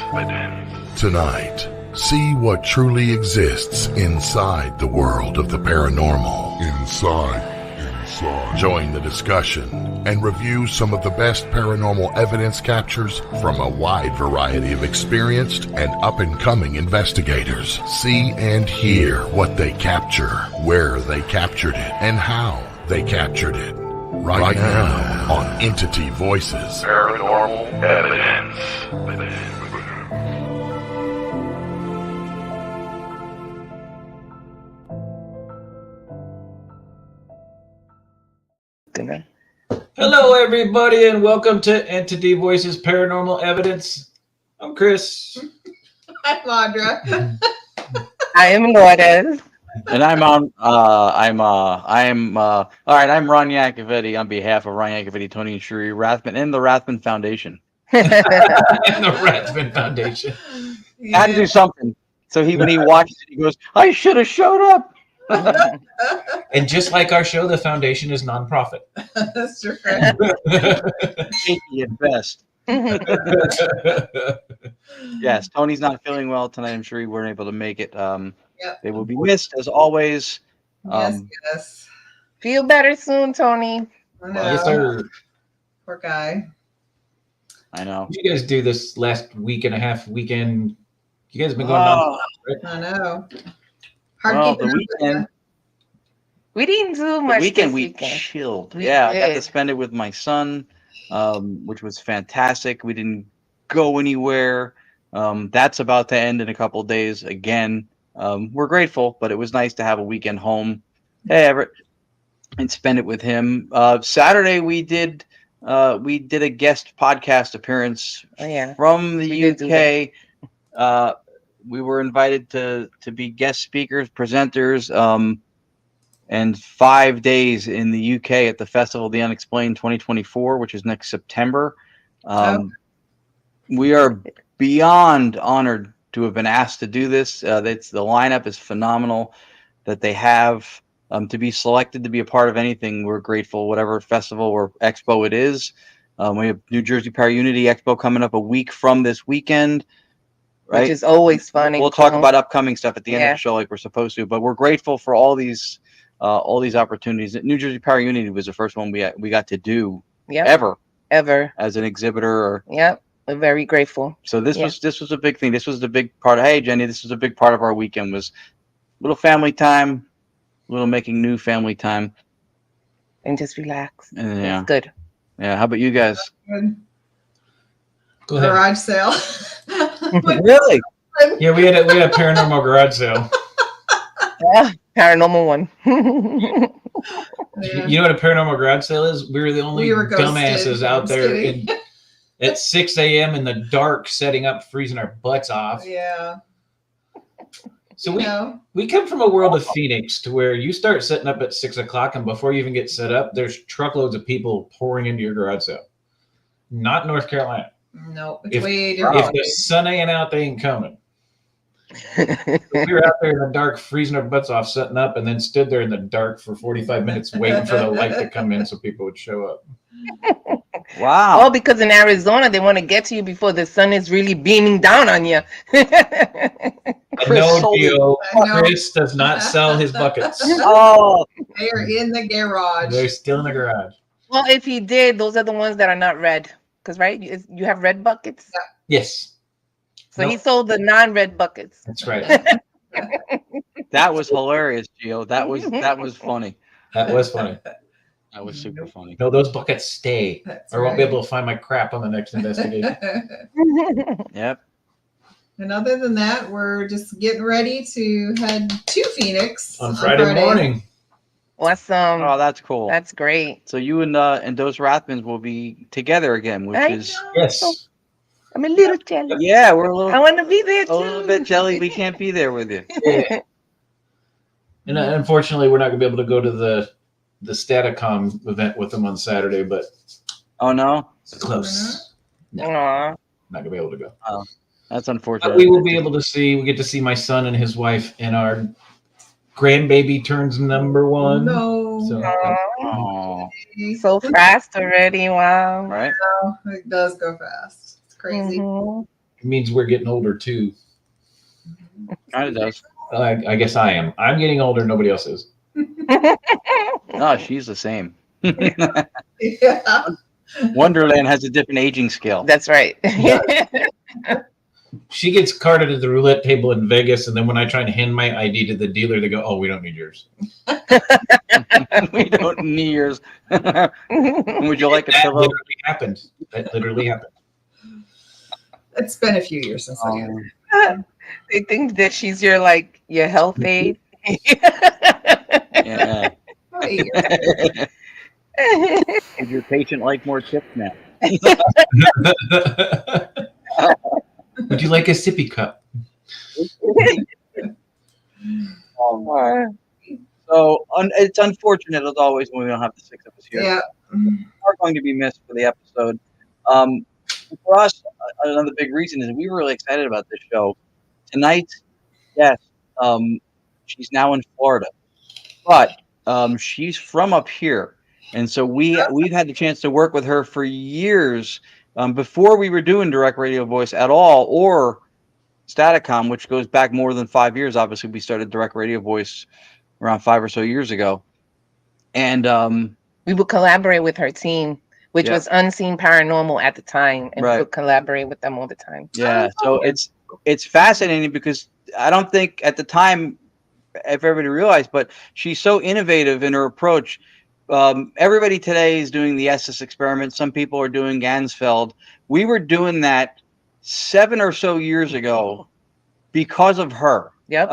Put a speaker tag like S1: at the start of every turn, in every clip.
S1: Tonight, see what truly exists inside the world of the paranormal. Inside. Join the discussion and review some of the best paranormal evidence captures from a wide variety of experienced and up-and-coming investigators. See and hear what they capture, where they captured it, and how they captured it. Right now on Entity Voices Paranormal Evidence.
S2: Hello, everybody, and welcome to Entity Voices Paranormal Evidence. I'm Chris.
S3: I'm Audra.
S4: I am Lourdes.
S5: And I'm on. All right. I'm Ron Acevedo on behalf of Ron Acevedo, Tony and Shuri Rathman, and the Rathman Foundation.
S2: And the Rathman Foundation.
S5: I had to do something. So when he watched it, he goes, "I should have showed up."
S2: And just like our show, the foundation is nonprofit.
S3: That's true.
S5: Shaky at best. Yes, Tony's not feeling well tonight. I'm sure he weren't able to make it.
S3: Yep.
S5: They will be missed as always.
S3: Yes.
S4: Feel better soon, Tony.
S3: I know.
S2: Yes, sir.
S3: Poor guy.
S5: I know.
S2: What did you guys do this last weekend? You guys have been going down.
S3: I know.
S5: Well, the weekend.
S4: We didn't do much.
S5: The weekend
S4: this
S5: we
S4: weekend.
S5: chilled.
S4: We
S5: I got to
S4: did.
S5: spend it with my son, which was fantastic. We didn't go anywhere. That's about to end in a couple of days again. We're grateful, but it was nice to have a weekend home. Hey, Everett, and spend it with him. Saturday we did a guest podcast appearance from the UK. We were invited to be guest speakers, presenters, and 5 days in the UK at the Festival of the Unexplained 2024, which is next September. We are beyond honored to have been asked to do this. The lineup is phenomenal that they have. To be selected to be a part of anything, we're grateful, whatever festival or expo it is. We have New Jersey Power Unity Expo coming up a week from this weekend. Right?
S4: Which is always funny.
S5: We'll talk about upcoming stuff at the end of the show, like we're supposed to. But we're grateful for all these opportunities. New Jersey Power Unity was the first one we got to do ever as an exhibitor.
S4: We're very grateful.
S5: So this was a big thing. This was the big part. Hey, Jenny, this was a big part of our weekend. Was little family time, little making new family time,
S4: and just relax.
S5: And
S4: It's good.
S5: Yeah. How about you guys?
S3: Good.
S2: Go ahead.
S3: Garage sale.
S5: Really?
S2: Yeah, we had a paranormal garage sale.
S4: Yeah, paranormal one.
S3: Yeah.
S2: You know what a paranormal garage sale is? We were the only dumbasses out there at 6 a.m. in the dark, setting up, freezing our butts off.
S3: Yeah.
S2: So we come from a world of Phoenix to where you start setting up at 6 o'clock, and before you even get set up, there's truckloads of people pouring into your garage sale. Not North Carolina.
S3: No, it's way different.
S2: If the sun ain't out, they ain't coming. We were out there in the dark, freezing our butts off, setting up, and then stood there in the dark for 45 minutes waiting for the light to come in so people would show up.
S5: Wow.
S4: Oh, because in Arizona, they want to get to you before the sun is really beaming down on you.
S2: Chris does not sell his buckets.
S4: Oh.
S3: They are in the garage.
S2: They're still in the garage.
S4: Well, if he did, those are the ones that are not red. Because, right, you have red buckets?
S2: Yes.
S4: So he sold the non-red buckets.
S2: That's right.
S5: That was hilarious, Gio. That was funny.
S2: That was funny.
S5: That was super funny.
S2: No, those buckets stay.
S3: That's
S2: or I won't be
S3: right.
S2: able to find my crap on the next investigation.
S5: Yep.
S3: And other than that, we're just getting ready to head to Phoenix
S2: on Friday morning.
S4: Awesome.
S5: Oh, that's cool.
S4: That's great.
S5: So you and those Rathmans will be together again, which is
S2: yes.
S4: I'm a little jelly.
S5: Yeah, we're a little.
S4: I want to be there too.
S5: A little bit jelly. We can't be there with you.
S2: Yeah. And unfortunately, we're not going to be able to go to the Statacom event with them on Saturday, but
S5: oh no,
S2: it's close.
S4: No.
S2: Not going to be able to go.
S5: Oh, that's unfortunate.
S2: But we will be able to see. We get to see my son and his wife, and our grandbaby turns number 1.
S3: No.
S4: So fast already. Wow.
S5: Right.
S3: It does go fast. It's crazy.
S4: Mm-hmm.
S2: It means we're getting older too.
S5: Kind of does.
S2: I guess I am. I'm getting older. Nobody else is.
S5: Oh, she's the same.
S3: Yeah.
S5: Wonderland has a different aging scale.
S4: That's right.
S2: She gets carded at the roulette table in Vegas, and then when I try to hand my ID to the dealer, they go, "Oh, we don't need yours."
S5: We don't need yours. Would you like a
S2: That
S5: pillow?
S2: literally happened. That literally happened.
S3: It's been a few years since I had.
S4: They think that she's your health aide.
S5: Yeah.
S3: Wait,
S5: Would your patient like more tips now?
S2: Would you like a sippy cup?
S5: So it's unfortunate as always when we don't have the six of us here.
S3: yeah.
S5: We are going to be missed for the episode. For us, another big reason is we were really excited about this show. Tonight, yes, she's now in Florida, but she's from up here. And so we've had the chance to work with her for years before we were doing direct radio voice at all, or Staticom, which goes back more than 5 years. Obviously, we started direct radio voice around 5 or so years ago. And
S4: we would collaborate with her team, which was UnScene Paranormal at the time, and we would collaborate with them all the time.
S5: Yeah, so it's fascinating because I don't think at the time if everybody realized, but she's so innovative in her approach. Everybody today is doing the Estes experiment. Some people are doing Gansfeld. We were doing that 7 or so years ago because of her.
S4: Yep.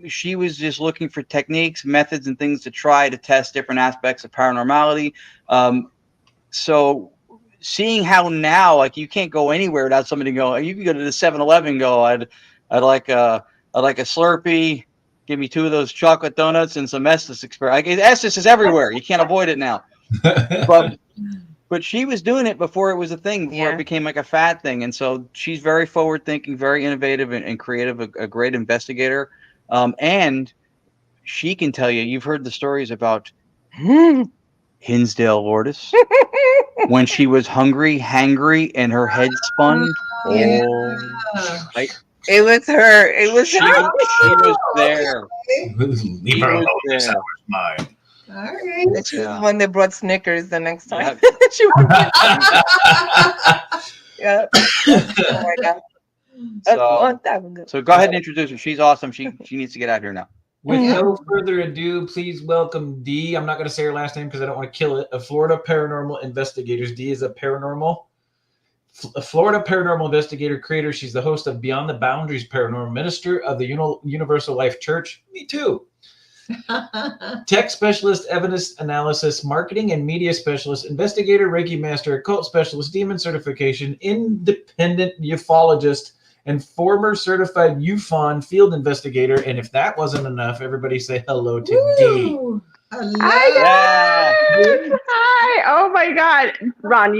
S5: She was just looking for techniques, methods, and things to try to test different aspects of paranormality. So seeing how now, like, you can't go anywhere without somebody going. You can go to the 7-Eleven and go, I'd like a Slurpee. Give me 2 of those chocolate donuts and some Estes experiment. Like, Estes is everywhere. You can't avoid it now. But she was doing it before it was a thing, before it became like a fad thing. And so she's very forward thinking, very innovative and creative, a great investigator. And she can tell you, you've heard the stories about Hinsdale Lourdes when she was hangry, and her head spun.
S3: Yeah.
S4: It was her. It was
S5: She
S4: her.
S5: was there.
S2: Leave her alone. This hour's mine.
S3: All right.
S4: She was the one that brought Snickers the next time. Yeah. Oh my God. That's a long time ago.
S5: So go ahead and introduce her. She's awesome. She needs to get out here now.
S2: With no further ado, please welcome Dee. I'm not going to say her last name because I don't want to kill it. Of Florida Paranormal Investigators. Dee is a Florida Paranormal Investigator creator. She's the host of Beyond the Boundaries Paranormal, minister of the Universal Life Church. Me too. Tech specialist, evidence analysis, marketing and media specialist, investigator, Reiki master, occult specialist, demon certification, independent ufologist, and former certified MUFON field investigator. And if that wasn't enough, everybody say hello to Dee.
S3: Hello.
S5: Yeah.
S6: Hi. Oh my God, Ron,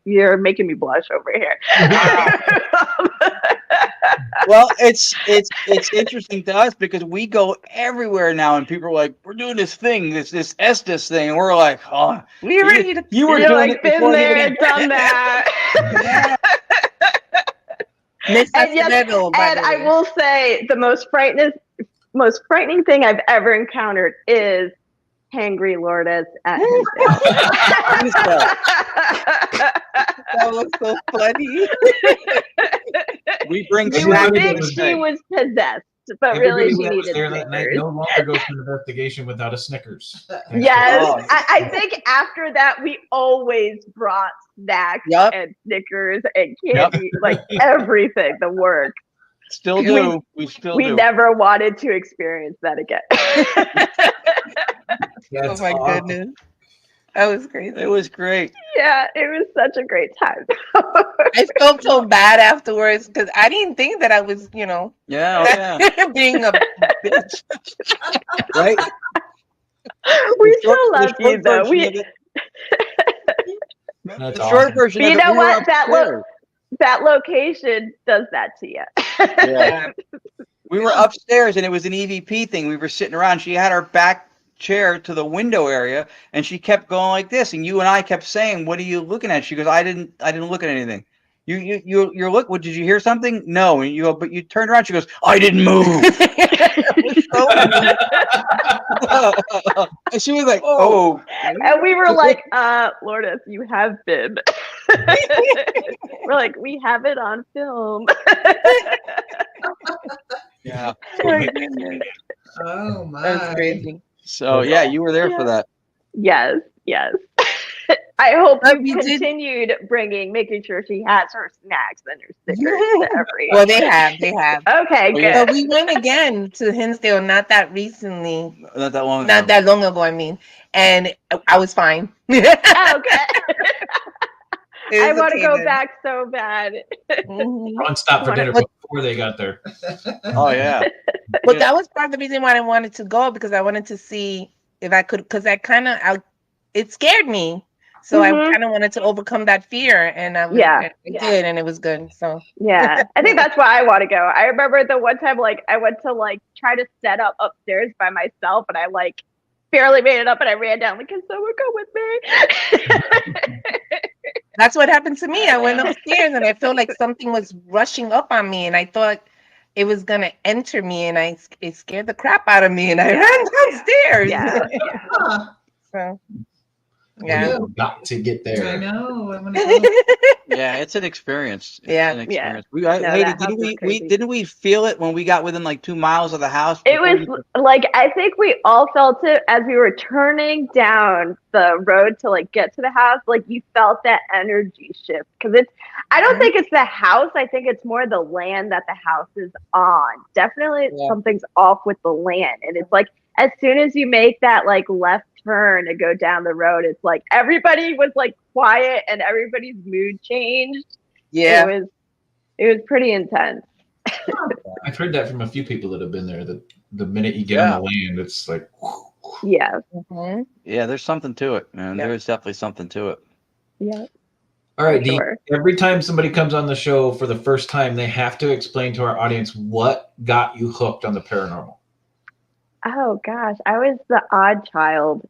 S6: you're making me blush over here.
S5: Well, it's interesting to us because we go everywhere now, and people are like, "We're doing this thing, this Estes thing," and we're like, "Oh,
S4: We ready to
S5: you were
S6: You're
S5: doing
S6: like,
S5: it
S6: been
S5: before
S6: there,
S5: you
S6: done that."
S4: Miss
S6: And yes,
S4: Acevedo, by
S6: and
S4: the
S6: I
S4: way.
S6: will say the most frightening thing I've ever encountered is hangry Lourdes at
S4: That was so funny.
S5: We bring
S6: You would
S2: Everybody
S6: think
S2: was
S6: she
S2: there.
S6: was possessed, but
S2: Everybody
S6: really she
S2: that was
S6: needed
S2: there that night
S6: Snickers.
S2: no longer goes to an investigation without a Snickers.
S6: Yes,
S5: Oh.
S6: I think after that we always brought snacks and Snickers and candy, like everything, the work.
S5: Still do. We still
S6: We
S5: do.
S6: never wanted to experience that again.
S2: That's
S4: Oh my
S2: awesome.
S4: goodness. That was crazy.
S5: It was great.
S6: Yeah, it was such a great time.
S4: I felt so bad afterwards because I didn't think that I was,
S5: Yeah, oh, yeah.
S4: being a bitch.
S5: Right.
S6: We still love you though.
S2: That's
S5: The short
S2: awesome.
S5: version
S6: You
S5: of it,
S6: know
S5: we were
S6: what?
S5: upstairs.
S6: That location does that to you.
S5: Yeah. We were upstairs, and it was an EVP thing. We were sitting around. She had her back chair to the window area, and she kept going like this. And you and I kept saying, "What are you looking at?" She goes, "I didn't look at anything." you're look. What did you hear something? No, and you go, but you turned around. She goes, I didn't move. And she was like, oh.
S6: And we were like, Lourdes, you have been. We're like, we have it on film.
S5: Yeah.
S3: Oh my.
S4: That's crazy.
S5: So yeah, you were there for that.
S6: Yes. I hope
S4: But
S6: you
S4: we did-
S6: continued making sure she has her snacks and her stickers to every.
S4: Well, they have.
S6: Okay, good.
S5: yeah.
S4: But we went again to Hinsdale not that recently.
S5: Not that long.
S4: Not
S5: ago.
S4: that long ago, I mean. And I was fine.
S6: Okay. I want to go
S4: then.
S6: back so bad.
S4: Mhm.
S2: Ron stopped for dinner before they got there.
S5: Oh yeah.
S4: But that was part of the reason why I wanted to go, because I wanted to see if I could, because it scared me. So I kind of wanted to overcome that fear, and I did, and it was good. So
S6: yeah, I think that's why I want to go. I remember the one time, I went to try to set up upstairs by myself, and I barely made it up, and I ran down. Can someone go with me?
S4: that's what happened to me. I went upstairs, and I felt like something was rushing up on me, and I thought it was gonna enter me, and it scared the crap out of me, and I ran downstairs.
S6: Yeah.
S4: So. Yeah,
S2: You got to get there.
S3: I know. I want to go.
S5: Yeah, it's an experience. It's
S4: Yeah.
S5: an experience.
S6: that
S5: Heidy, didn't we feel it when we got within 2 miles of the house?
S6: It was I think we all felt it as we were turning down the road to get to the house. You felt that energy shift, because I don't think it's the house. I think it's more the land that the house is on. Definitely something's off with the land. And it's as soon as you make that left turn to go down the road, it's everybody was quiet and everybody's mood changed.
S4: Yeah.
S6: It was pretty intense.
S2: I've heard that from a few people that have been there, that the minute you get on the land, it's
S6: Yeah.
S4: Mm-hmm.
S5: Yeah, there's something to it, man.
S4: Yeah.
S5: There is definitely something to it.
S6: Yeah.
S2: All right, Dee,
S6: Sure.
S2: every time somebody comes on the show for the first time, they have to explain to our audience what got you hooked on the paranormal.
S6: Oh gosh, I was the odd child.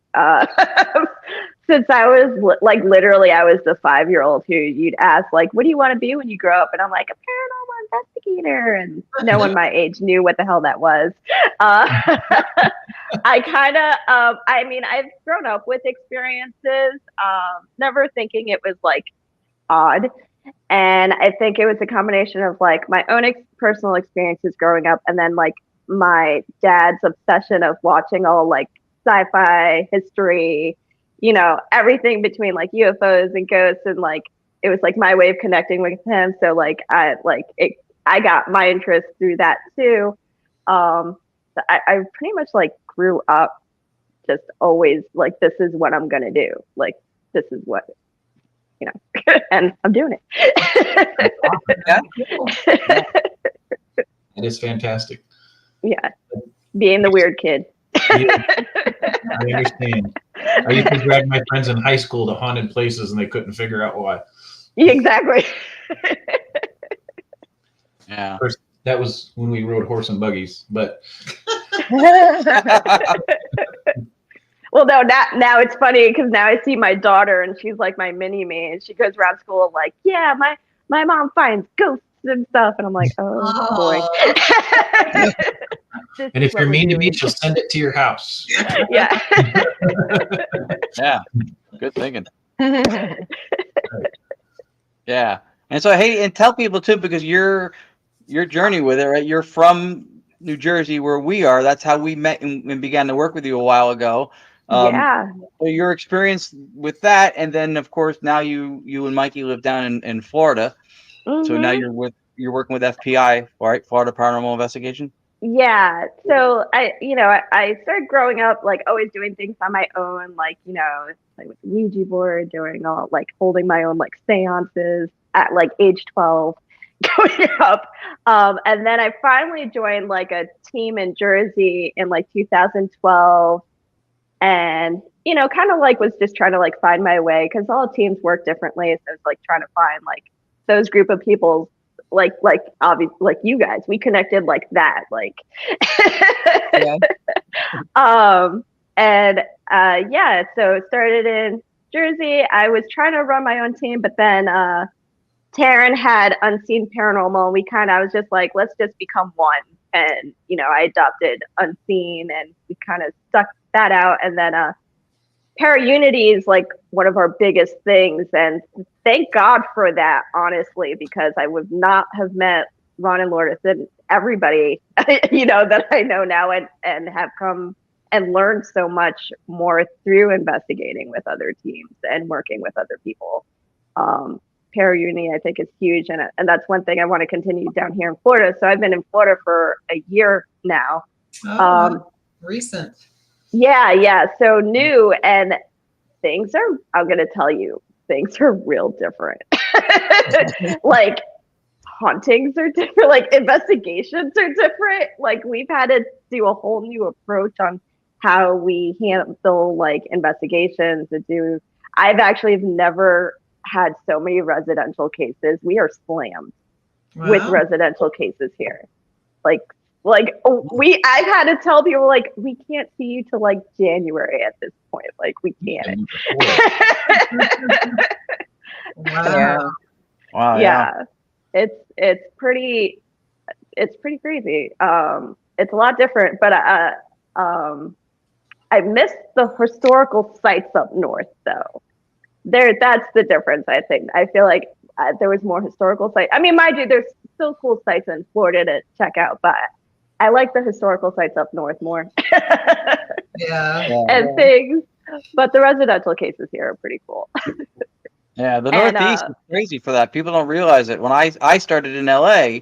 S6: Since I was literally, I was the 5-year-old who you'd ask what do you want to be when you grow up? And I'm like, a paranormal investigator, and no one my age knew what the hell that was. I kind of, I've grown up with experiences, never thinking it was odd. And I think it was a combination of my own personal experiences growing up, and then my dad's obsession of watching all sci-fi history, everything between UFOs and ghosts, and it was my way of connecting with him. So I got my interest through that too. So I pretty much grew up just always this is what I'm gonna do. This is what and I'm doing it.
S2: It is fantastic.
S6: Yeah, being the weird kid.
S2: I understand. I used to drag my friends in high school to haunted places, and they couldn't figure out why.
S6: Exactly.
S5: Yeah.
S2: First, that was when we rode horse and buggies, but
S6: Well, no, now it's funny because now I see my daughter, and she's my mini me, and she goes around school yeah, my mom finds ghosts and stuff, and I'm oh boy.
S2: and if you're mean to me, she'll send it to your house.
S6: Yeah.
S5: Yeah. Good thinking. Yeah. And so, hey, and tell people too, because your journey with it, right? You're from New Jersey, where we are. That's how we met and began to work with you a while ago.
S6: Yeah.
S5: So your experience with that, and then of course now you and Mikey live down in Florida.
S6: Mm-hmm.
S5: So now you're working with FPI, right? Florida Paranormal Investigation.
S6: Yeah. So I started growing up always doing things on my own, with Ouija board, doing all holding my own seances at age 12 growing up. And then I finally joined a team in Jersey in 2012, and kind of was just trying to find my way, because all teams work differently. So it's trying to find those group of people, obviously you guys, we connected that,
S4: Yeah.
S6: So it started in Jersey. I was trying to run my own team, but then Taryn had UnScene Paranormal. We I was just like, let's just become one. And, I adopted UnScene and we kind of stuck that out. And then Paraunity is like one of our biggest things. And thank God for that, honestly, because I would not have met Ron and Lourdes and everybody, that I know now and have come and learned so much more through investigating with other teams and working with other people. Paraunity, I think, is huge, and that's one thing I want to continue down here in Florida. So I've been in Florida for a year now.
S3: Recent.
S6: Yeah. So new, and I'm going to tell you, things are real different. Like hauntings are different, like investigations are different. Like we've had to do a whole new approach on how we handle like investigations I've actually never had so many residential cases. We are slammed with residential cases here. I've had to tell people like, we can't see you till like January at this point. Like we can't.
S3: Wow.
S6: Yeah. It's pretty crazy. It's a lot different, but I missed the historical sites up north though. That's the difference, I think. I feel like there was more historical sites. I mean, mind you, there's still cool sites in Florida to check out, but I like the historical sites up north more. And things. But the residential cases here are pretty cool.
S5: Yeah, the Northeast is crazy for that. People don't realize it. When I started in LA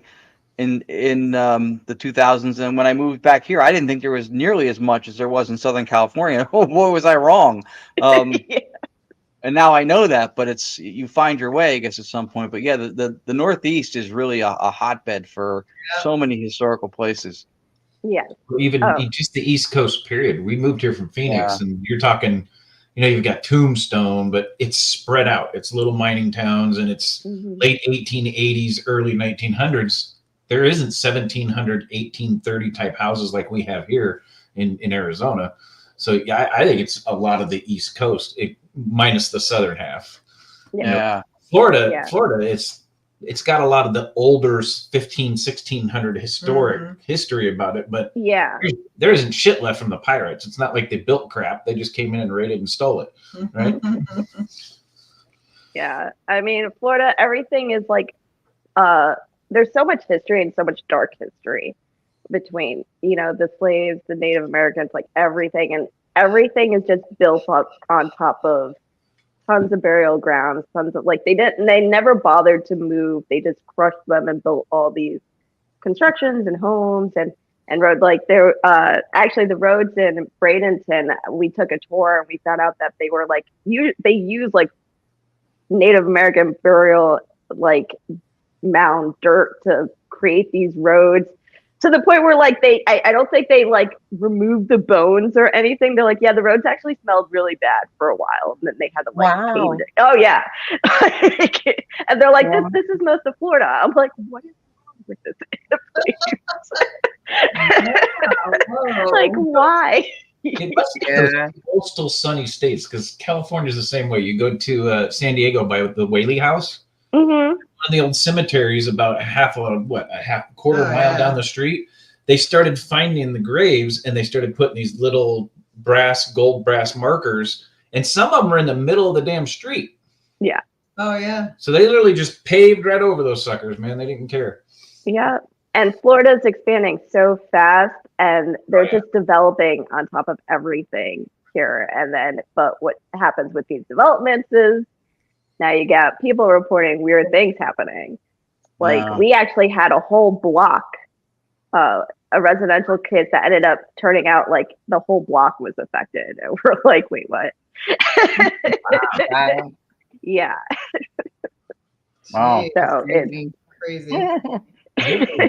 S5: in the 2000s, and when I moved back here, I didn't think there was nearly as much as there was in Southern California. Oh boy, was I wrong. And now I know that, but you find your way, I guess, at some point. But yeah, the Northeast is really a hotbed for so many historical places.
S6: Yeah.
S2: Even just the East Coast period. We moved here from Phoenix, and you're talking, you've got Tombstone, but it's spread out. It's little mining towns, and it's late 1880s, early 1900s. There isn't 1700, 1830 type houses like we have here in Arizona. So yeah, I think it's a lot of the East Coast, minus the southern half. Florida, it's got a lot of the older 1600 historic history about it, but there isn't shit left from the pirates. It's not like they built crap. They just came in and raided and stole it, right?
S6: Yeah. I mean, Florida, everything is like, there's so much history and so much dark history between, the slaves, the Native Americans, like everything. And everything is just built up on top of tons of burial grounds, tons of they never bothered to move. They just crushed them and built all these constructions and homes and road. Like there, actually the roads in Bradenton, we took a tour and we found out that they were they use like Native American burial, mound dirt to create these roads. To the point where I don't think they removed the bones or anything. They're like, yeah, the roads actually smelled really bad for a while, and then they had to pave it. Oh yeah, and they're like, this is most of Florida. I'm like, what is wrong with this place? Like why?
S2: It must be those coastal sunny states, because California's the same way. You go to San Diego by the Whaley House. One of the old cemeteries, about a quarter mile down the street, they started finding the graves and they started putting these little gold brass markers, and some of them are in the middle of the damn street.
S6: Yeah.
S3: Oh yeah.
S2: So they literally just paved right over those suckers, man. They didn't care.
S6: Yeah. And Florida's expanding so fast, and they're just developing on top of everything here. But what happens with these developments is, now you got people reporting weird things happening. We actually had a whole block, a residential case that ended up turning out like the whole block was affected. And we're like, wait, what? Yeah.
S5: Wow.
S6: So it's
S3: crazy.
S2: I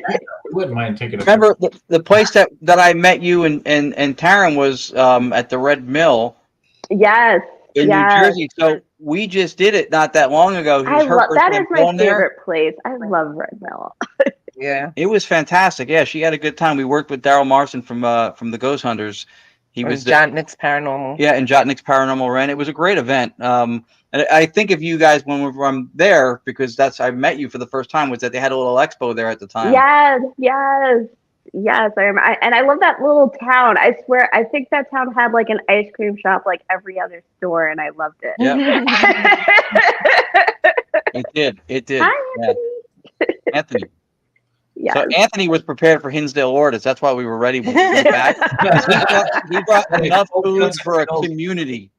S2: wouldn't mind taking a
S5: Remember the place that I met you and Taryn was at the Red Mill.
S6: Yes.
S5: In New Jersey. So we just did it not that long ago.
S6: That is my favorite place. I love Red Mill.
S5: Yeah, it was fantastic. Yeah, she had a good time. We worked with Daryl Marson from the Ghost Hunters, He was
S4: Jotnik's Paranormal.
S5: Yeah, and Jotnik's Paranormal ran. It was a great event. And I think if you guys, when I'm there, because I met you for the first time, was that they had a little expo there at the time.
S6: Yes. I remember. And I love that little town. I swear, I think that town had like an ice cream shop like every other store, and I loved it.
S5: Yeah. It did.
S6: Hi,
S5: Yeah. Anthony.
S6: Yes.
S5: So Anthony was prepared for Hinsdale Orders. That's why we were ready when we went back. he brought enough food for a community.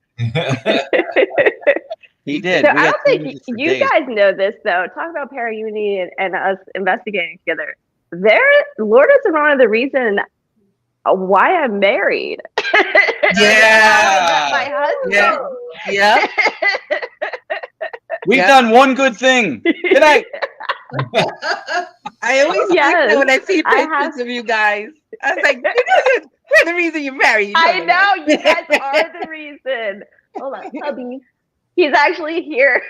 S5: He did.
S6: So I don't think you guys know this, though. Talk about Paraunity and us investigating together. Lourdes is one of the reasons why I'm married.
S4: Yeah.
S6: My husband.
S4: Yeah.
S5: We've done one good thing. Good night.
S4: I always think that when I see pictures of you guys. I was like, we're the reason you're married.
S6: I know, you guys are the reason. Hold on, hubby. He's actually here.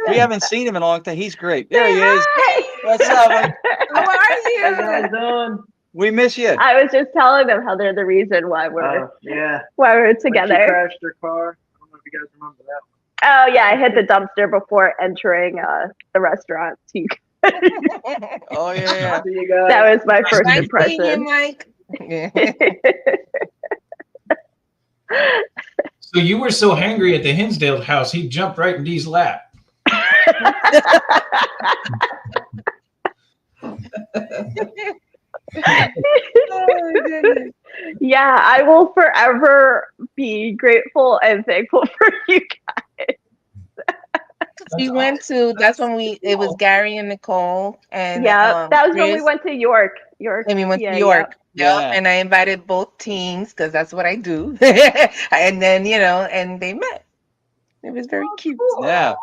S5: We haven't seen him in a long time. He's great. There he is. What's up?
S4: How are you?
S7: How you guys doing?
S5: We miss you.
S6: I was just telling them how they're the reason why we're together.
S7: When she crashed her car. I don't know if you guys remember that one.
S6: Oh yeah, I hit the dumpster before entering the restaurant.
S5: Oh yeah.
S7: See you guys.
S6: That was my first
S4: Nice
S6: impression.
S4: seeing you, Mike.
S2: So you were so hangry at the Hinsdale house, he jumped right in Dee's lap.
S4: Oh, goodness.
S6: Yeah, I will forever be grateful and thankful for you guys.
S4: We went to, that's when it was Gary and Nicole. And
S6: that was when we
S4: Chris,
S6: went to York.
S4: and we went
S6: yeah,
S4: to York.
S5: Yeah.
S4: And I invited both teams because that's what I do. And then, and they met. It was very cute.
S5: Yeah.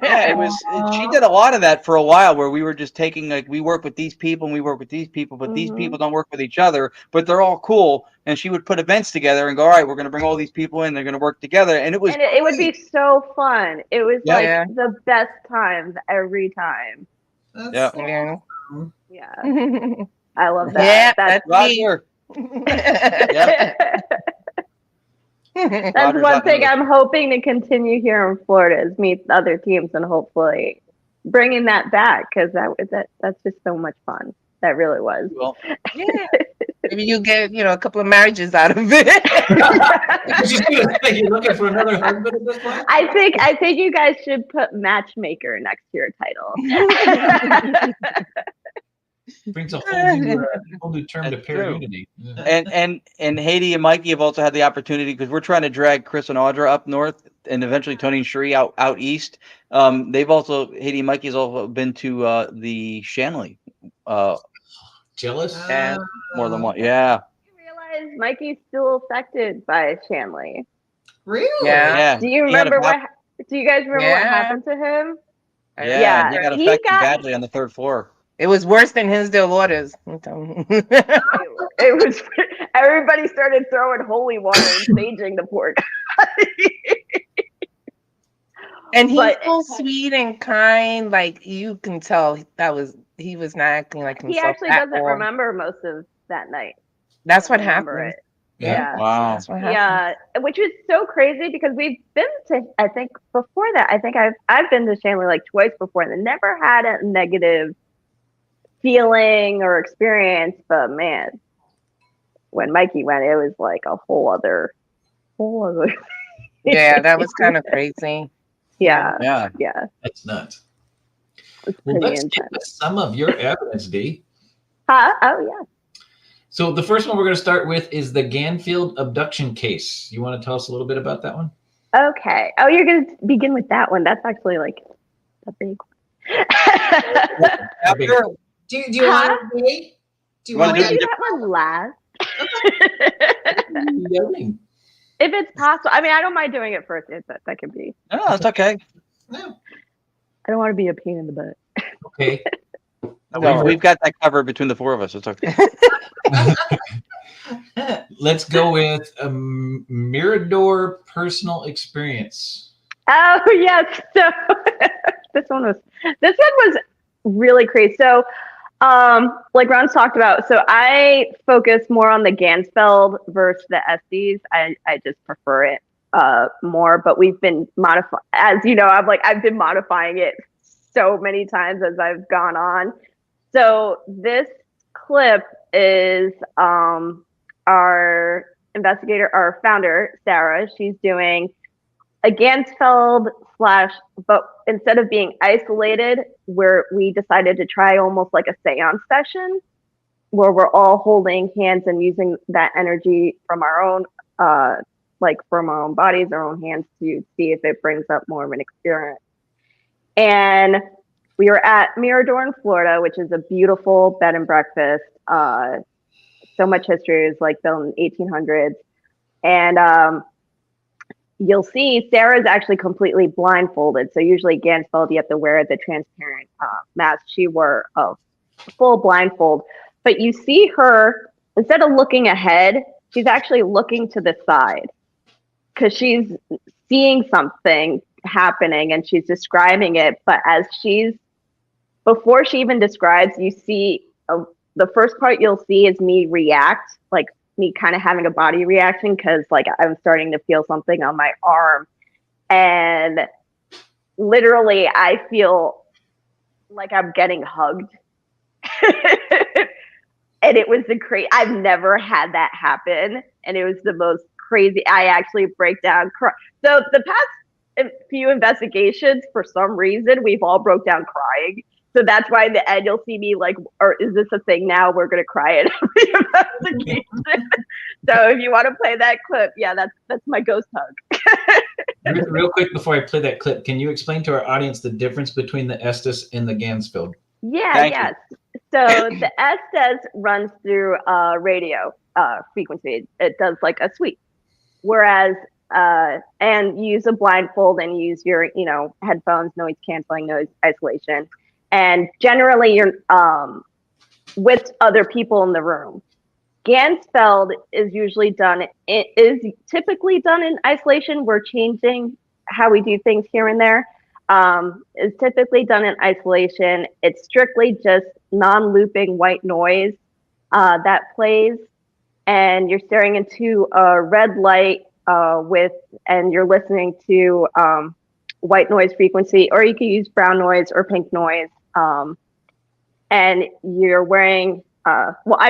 S5: Yeah, it was. She did a lot of that for a while, where we were just taking, like, we work with these people and we work with these people, but these people don't work with each other, but they're all cool. And she would put events together and go, all right, we're going to bring all these people in. They're going to work together, and it was.
S6: And it would be so fun. It was like
S4: Yeah.
S6: the best times every time.
S5: Yeah.
S6: Yeah, I love that.
S4: Yeah,
S6: that's
S5: Roger.
S6: that's
S5: Roger's
S6: one
S5: not
S6: thing
S5: gonna-
S6: I'm hoping to continue here in Florida is meet other teams and hopefully bringing that back, because that's just so much fun. That really was.
S5: Well,
S4: Yeah. Maybe you get, a couple of marriages out of it.
S2: You're looking for another husband at this point?
S6: I think you guys should put matchmaker next to your title.
S2: Brings a whole new term to
S5: That's true.
S2: Paraunity.
S5: and Heidy and Mikey have also had the opportunity, because we're trying to drag Chris and Audra up north, and eventually Tony and Sheree out east. They've also, Heidy and Mikey has also been to the Shanley.
S2: Jealous?
S5: And more than one. Yeah.
S6: You realize Mikey's still affected by Shanley.
S3: Really?
S5: Yeah.
S6: Do you
S5: He had
S6: remember
S5: a
S6: do you guys remember what
S4: Yeah.
S6: happened to him?
S5: Yeah. He got
S6: he
S5: affected
S6: got-
S5: badly on the third floor.
S4: It was worse than Hinsdale Orders. I'm telling you.
S6: It was everybody started throwing holy water and saging the poor guy.
S4: And he's
S6: But-
S4: so sweet and kind. Like, you can tell he was not acting like himself.
S6: He actually
S4: at
S6: doesn't
S4: all.
S6: remember most of that night.
S4: That's what
S6: Remember
S4: happened.
S6: it. Yeah.
S5: Wow.
S4: That's what happened.
S6: Yeah, which is so crazy because we've been to, I think before that, I think I've been to Shanley like twice before and never had a negative feeling or experience. But man, when Mikey went, it was like a whole other.
S4: Yeah, that was kind of crazy.
S6: Yeah,
S5: Yeah.
S6: yeah.
S2: That's nuts.
S6: It's
S2: Well,
S6: pretty
S2: let's get
S6: intense.
S2: to some of your evidence, Dee.
S6: Huh? Oh yeah.
S2: So the first one we're going to start with is the Ganfield abduction case. You want to tell us a little bit about that one?
S6: Okay. Oh, you're gonna begin with that one. That's actually like a big one.
S5: After,
S3: Do you want to wait? Do you
S5: Wanna
S3: want
S6: Can
S3: to
S6: we do that one last?
S2: Yelling.
S6: If it's possible. I mean, I don't mind doing it first. That could be.
S5: no, it's okay.
S3: No.
S6: I don't want to be a pain in the butt.
S2: Okay.
S5: We've got that covered between the four of us. It's okay.
S2: Let's go with a Mirador personal experience.
S6: Oh yes. So this one was really crazy. So Like Ron's talked about, so I focus more on the Gansfeld versus the Estes. I just prefer it more, but we've been modifying, as you know, I've been modifying it so many times as I've gone on. So this clip is our investigator, our founder, Sarah. She's doing a Gansfeld / but instead of being isolated, where we decided to try almost like a seance session where we're all holding hands and using that energy from our own from our own bodies, our own hands, to see if it brings up more of an experience. And we were at Mirador in Florida, which is a beautiful bed and breakfast. So much history. It was like built in the 1800s. And you'll see Sarah's actually completely blindfolded. So usually Gansfeld, you have to wear the transparent mask. She wore a full blindfold. But you see her, instead of looking ahead, she's actually looking to the side because she's seeing something happening and she's describing it. But before she even describes, you see the first part you'll see is me react, like me kind of having a body reaction because like I'm starting to feel something on my arm. And literally I feel like I'm getting hugged. And it was I've never had that happen. And it was the most crazy. I actually break down. So the past few investigations, for some reason, we've all broke down crying. So that's why in the end you'll see me like, or is this a thing now? We're gonna cry at every investigation. So if you want to play that clip, yeah, that's my ghost hug.
S2: Real quick before I play that clip, can you explain to our audience the difference between the Estes and the Gansfeld?
S6: Yes. So the Estes runs through radio frequency. It does like a sweep, whereas and you use a blindfold and use your headphones, noise canceling, noise isolation. And generally you're with other people in the room. Gansfeld is usually typically done in isolation. We're changing how we do things here and there. It's typically done in isolation. It's strictly just non-looping white noise that plays, and you're staring into a red light and you're listening to white noise frequency, or you can use brown noise or pink noise. And you're wearing, originally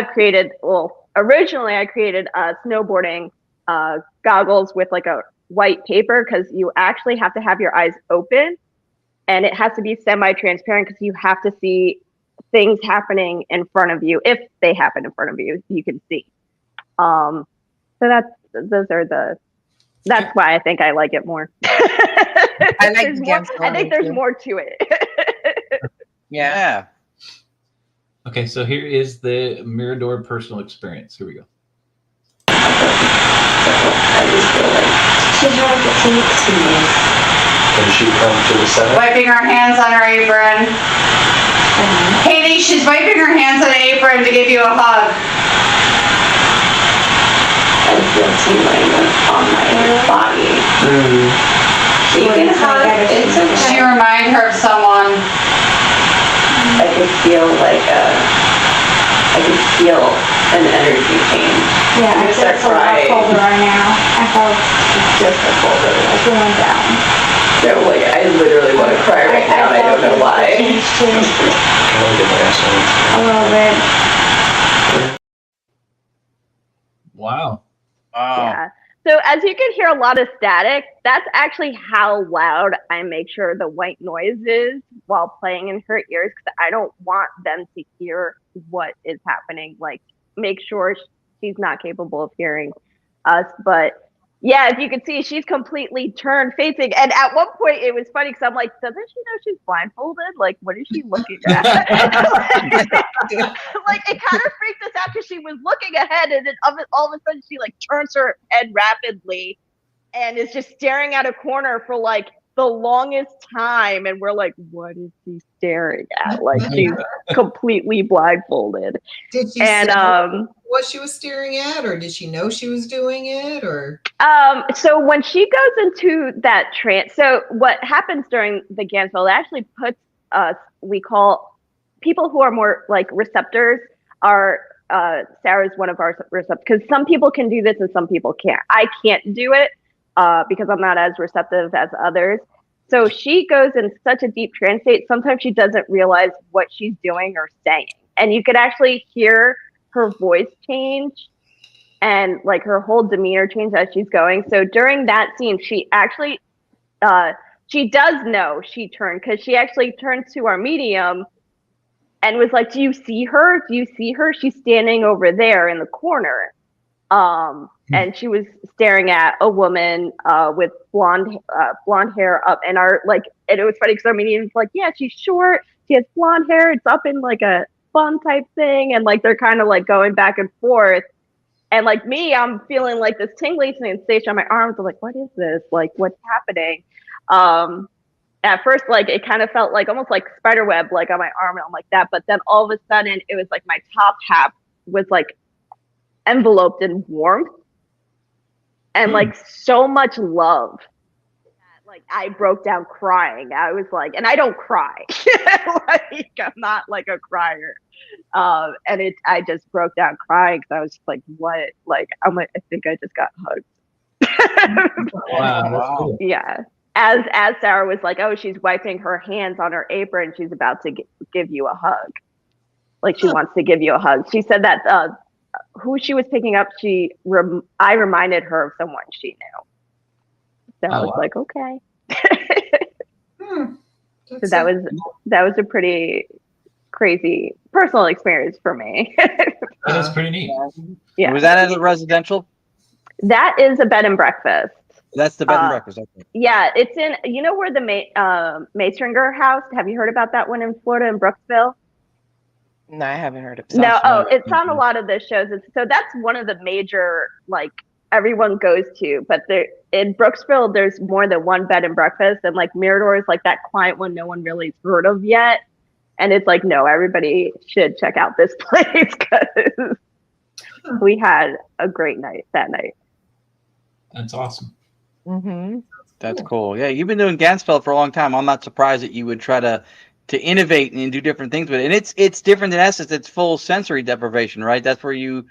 S6: I created snowboarding goggles with like a white paper, because you actually have to have your eyes open and it has to be semi-transparent because you have to see things happening in front of you. If they happen in front of you, you can see. So that's why I think I like it more.
S4: I like
S6: I think there's more to it.
S4: Yeah.
S2: Okay, so here is the Mirador personal experience. Here we go.
S8: She had the tapes to me.
S9: Can she come to the center?
S8: Wiping her hands on her apron. Heidy, she's wiping her hands on the apron to give you a hug. I feel tingling on my body. You can hug. It's okay. She reminded her of someone. I could feel an energy change. Yeah, I feel a lot colder right now. I felt just a colder, like going down. So I literally want to cry right now. I don't know why. A little bit.
S2: Wow.
S6: Yeah. So as you can hear a lot of static, that's actually how loud I make sure the white noise is while playing in her ears, because I don't want them to hear what is happening. Like, make sure she's not capable of hearing us. But yeah, if you can see, she's completely turned facing. And at one point it was funny because I'm like, doesn't she know she's blindfolded? Like, what is she looking at? Like, it kind of freaked us out because she was looking ahead, and then all of a sudden she like turns her head rapidly and is just staring at a corner for like the longest time. And we're like, what is she staring at? Like, she's completely blindfolded.
S3: Did she say what she was staring at, or did she know she was doing it, or?
S6: So when she goes into that trance, so what happens during the Gansfeld actually puts us, we call people who are more like receptors are Sarah's one of our receptors, because some people can do this and some people can't. I can't do it because I'm not as receptive as others. So she goes in such a deep trance state. Sometimes she doesn't realize what she's doing or saying, and you could actually hear her voice change and like her whole demeanor change as she's going. So during that scene, she actually she does know she turned, because she actually turned to our medium and was like, do you see her? Do you see her? She's standing over there in the corner. And she was staring at a woman with blonde hair up in our, like, and it was funny because our medium was like, yeah, she's short. She has blonde hair. It's up in like a bun type thing. And like, they're kind of like going back and forth. And like me, I'm feeling like this tingling sensation on my arms. I'm like, what is this? Like, what's happening? At first, like, it kind of felt like almost like spider web, like on my arm, and I'm like that. But then all of a sudden, it was like my top half was like enveloped in warmth and like so much love. Like, I broke down crying. I was like, and I don't cry. Like, I'm not like a crier. And I just broke down crying because I was just like, what? Like, I'm like, I think I just got hugged.
S2: Wow. Cool.
S6: Yeah. As Sarah was like, oh, she's wiping her hands on her apron. She's about to give you a hug. Like, she wants to give you a hug. She said that who she was picking up, I reminded her of someone she knew. So I was like, okay. So that was a pretty crazy personal experience for me.
S2: That's pretty neat.
S6: Yeah.
S5: Was that at a residential?
S6: That is a bed and breakfast.
S5: That's the bed and breakfast. Okay.
S6: Yeah, it's in, you know where the Maystringer house, have you heard about that one in Florida, in Brooksville?
S4: No, I haven't heard of it.
S6: No, it's on a lot of the shows. So that's one of the major, like, everyone goes to. But there in Brooksville, there's more than one bed and breakfast. And like Mirador is like that quiet one no one really's heard of yet. And it's like, no, everybody should check out this place because we had a great night that night.
S2: That's awesome.
S4: Mm-hmm.
S5: That's cool. Yeah, you've been doing Gansfeld for a long time. I'm not surprised that you would try to innovate and do different things with it. And it's different than Essence. It's full sensory deprivation, right? That's where you...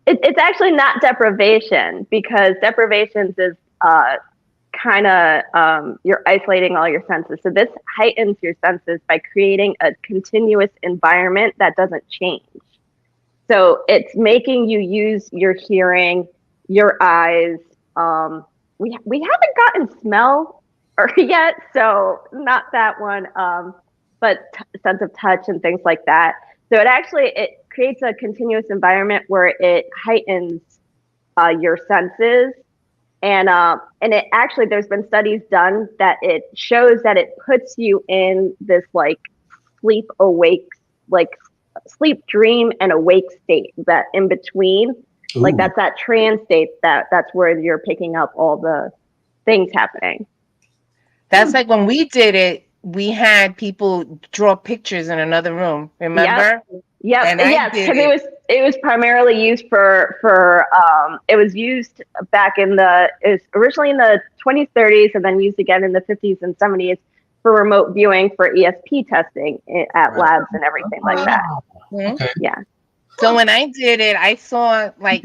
S6: It's actually not deprivation, because deprivations is kind of you're isolating all your senses. So this heightens your senses by creating a continuous environment that doesn't change. So it's making you use your hearing, your eyes. We haven't gotten smell yet, so not that one. But sense of touch and things like that. So it creates a continuous environment where it heightens your senses. And it actually, there's been studies done that it shows that it puts you in this like sleep awake, like sleep dream and awake state, that in between. Ooh. Like that's that trance state that's where you're picking up all the things happening.
S4: That's like when we did it, we had people draw pictures in another room. Remember?
S6: Yep. And yes, because it was primarily used for it was used back it was originally in the 20s, 30s, and then used again in the 50s and 70s for remote viewing for ESP testing at labs and everything like that.
S2: Okay.
S6: Yeah.
S4: So when I did it, I saw like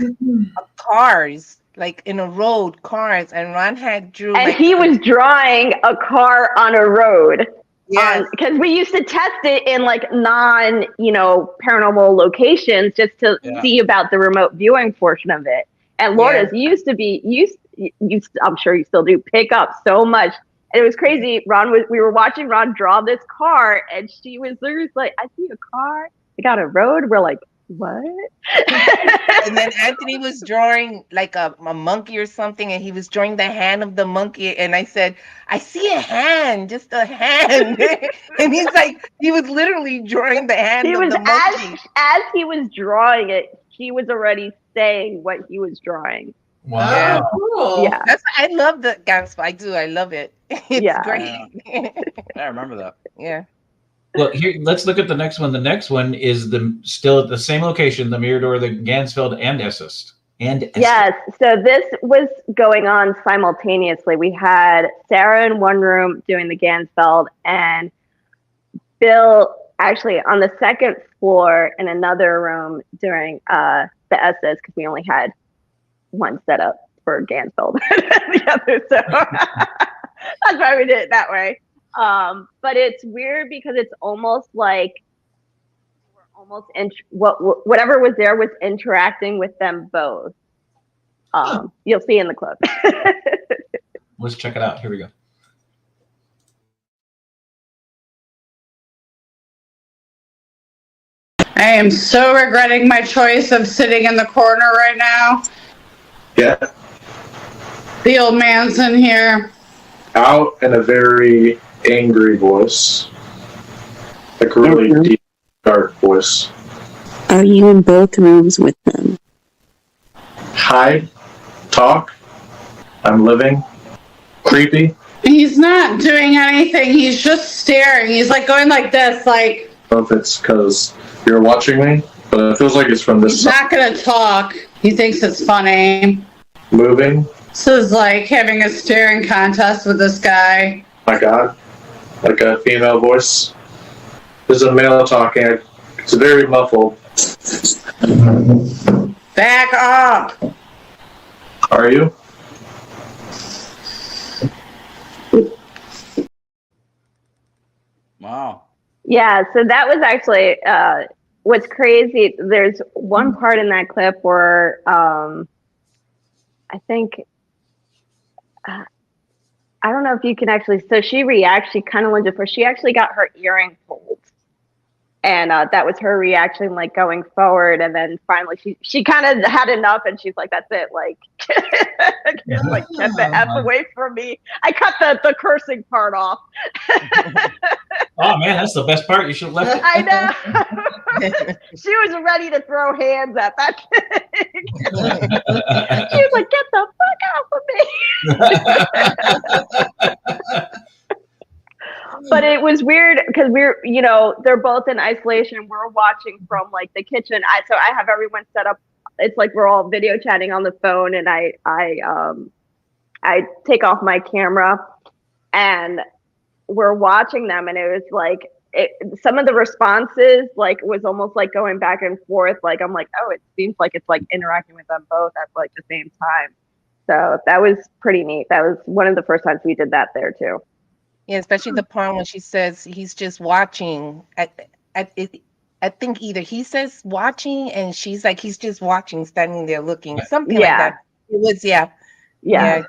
S4: cars, like in a road, cars, and Ron had drew.
S6: And
S4: like,
S6: he was drawing a car on a road.
S4: Yes.
S6: Because we used to test it in like paranormal locations just to see about the remote viewing portion of it. And Lourdes used to I'm sure you still do, pick up so much. And it was crazy. We were watching Ron draw this car, and she was like, I see a car. They got a road. We're like, what?
S4: And then Anthony was drawing like a monkey or something, and he was drawing the hand of the monkey, and I said, I see a hand, just a hand. And he's like, he was literally drawing the hand of the monkey.
S6: As he was drawing it, he was already saying what he was drawing.
S2: Wow.
S4: Yeah.
S3: Cool.
S6: Yeah.
S4: I love the Gansfeld. I do. I love it. It's great.
S5: I remember that.
S4: Yeah.
S2: Well, here, let's look at the next one. The next one is still at the same location, the Mirador, the Gansfeld, and Essence.
S6: Yes. So this was going on simultaneously. We had Sarah in one room doing the Gansfeld, and Bill actually on the second floor in another room during the SS, because we only had one setup for Gansfeld the other, so that's why we did it that way. But it's weird because it's almost like whatever was there was interacting with them both. You'll see in the clip.
S2: Let's check it out. Here we go.
S10: I am so regretting my choice of sitting in the corner right now.
S9: Yeah.
S10: The old man's in here.
S9: Out in a very angry voice. Like a really deep, dark voice.
S11: Are you in both rooms with them?
S9: Hi. Talk. I'm living. Creepy.
S10: He's not doing anything. He's just staring. He's like going like this, like.
S9: I don't know if it's because you're watching me, but it feels like it's from this
S10: He's
S9: side.
S10: not gonna talk. He thinks it's funny.
S9: Moving.
S10: This is like having a staring contest with this guy.
S9: My God. Like a female voice. There's a male talking. It's very muffled.
S10: Back up.
S9: Are you?
S5: Wow.
S6: Yeah, so that was actually what's crazy. There's one part in that clip where I think I don't know if you can actually. So she kind of went to she actually got her earring pulled, and that was her reaction, like going forward. And then finally, she kind of had enough, and she's like, "That's it, like, like get the F away from me." I cut the cursing part off.
S2: Oh man, that's the best part. You should have left it.
S6: I know. She was ready to throw hands at that thing. She was like, "Get the fuck off of me." But it was weird because they're both in isolation. We're watching from like the kitchen. So I have everyone set up. It's like we're all video chatting on the phone, and I take off my camera and we're watching them, and it was like some of the responses like was almost like going back and forth. Like I'm like, oh, it seems like it's like interacting with them both at like the same time. So that was pretty neat. That was one of the first times we did that there too.
S4: Yeah, especially the part when she says he's just watching. I think either he says watching and she's like he's just watching, standing there looking, something like that. It was yeah.
S6: That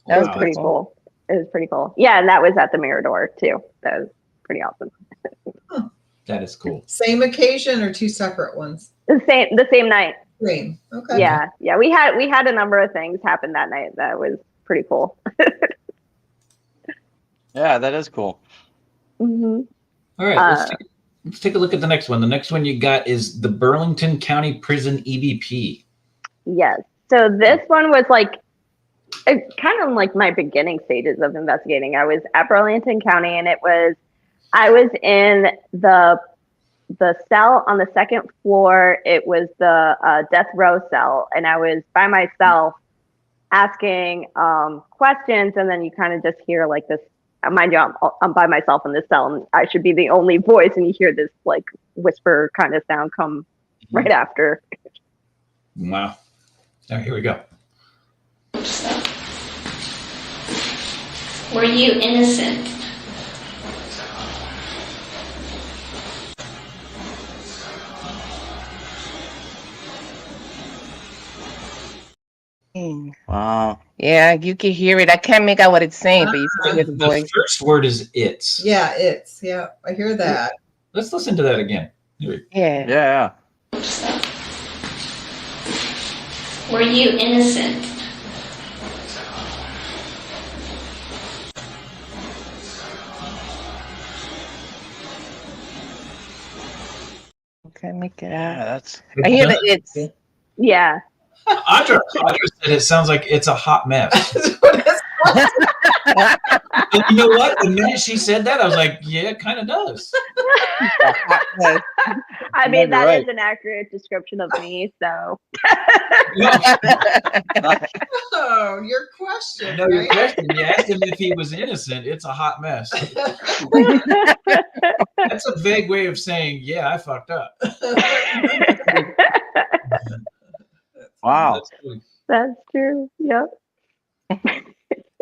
S6: was pretty cool. It was pretty cool. Yeah, and that was at the Mirador too. That was pretty awesome.
S2: That is cool.
S3: Same occasion or two separate ones?
S6: The same night.
S3: Same. Okay.
S6: Yeah. We had a number of things happen that night. That was pretty cool.
S5: Yeah, that is cool.
S6: Mm-hmm.
S2: All right, let's take a look at the next one. The next one you got is the Burlington County Prison EVP.
S6: Yes. So this one was like kind of like my beginning stages of investigating. I was at Burlington County, and I was in the cell on the second floor. It was the death row cell, and I was by myself asking questions, and then you kind of just hear like this. Mind you, I'm by myself in this cell, and I should be the only voice, and you hear this like whisper kind of sound come right after.
S2: Wow. All right, here we go.
S12: Were you innocent?
S5: Wow.
S4: Yeah, you can hear it. I can't make out what it's saying, but you can hear the voice.
S2: The first word is it's.
S3: Yeah, it's. Yeah, I hear that.
S2: Let's listen to that again.
S4: Yeah.
S12: Were you innocent?
S4: Okay, make it
S5: Yeah,
S4: out.
S5: that's.
S4: I hear the it's.
S6: Yeah.
S2: Audra said it sounds like it's a hot mess. And you know what? The minute she said that, I was like, yeah, it kind of does.
S6: I mean,
S5: You're
S6: that
S5: right.
S6: is an accurate description of me. So.
S3: Oh, your question.
S2: No, your
S3: right?
S2: question. You asked him if he was innocent. It's a hot mess. That's a vague way of saying, yeah, I fucked up.
S5: Wow.
S6: That's true. Yep.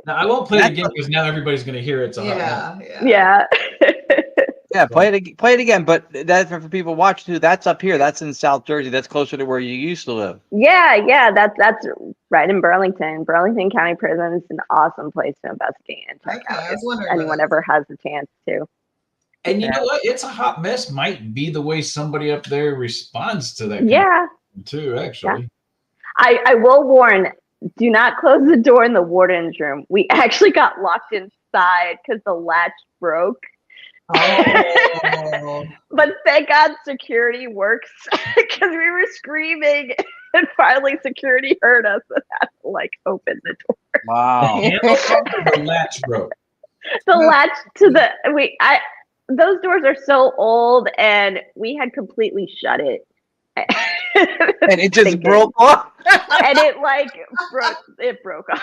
S2: Now, I won't play it again because now everybody's going to hear it's a hot mess.
S6: Yeah.
S5: Yeah, play it again. But that for people watching too. That's up here. That's in South Jersey. That's closer to where you used to live.
S6: Yeah. That's right in Burlington. Burlington County Prison is an awesome place to investigate and check out if anyone ever has the chance to.
S2: And you know what? It's a hot mess might be the way somebody up there responds to that.
S6: Yeah.
S2: Too, actually.
S6: Yeah. I will warn, do not close the door in the warden's room. We actually got locked inside because the latch broke.
S3: Oh.
S6: But thank God security works because we were screaming and finally security heard us and had to like open the door.
S5: Wow.
S2: The latch broke.
S6: The latch to those doors are so old and we had completely shut it.
S5: And it just broke off.
S6: And it broke off.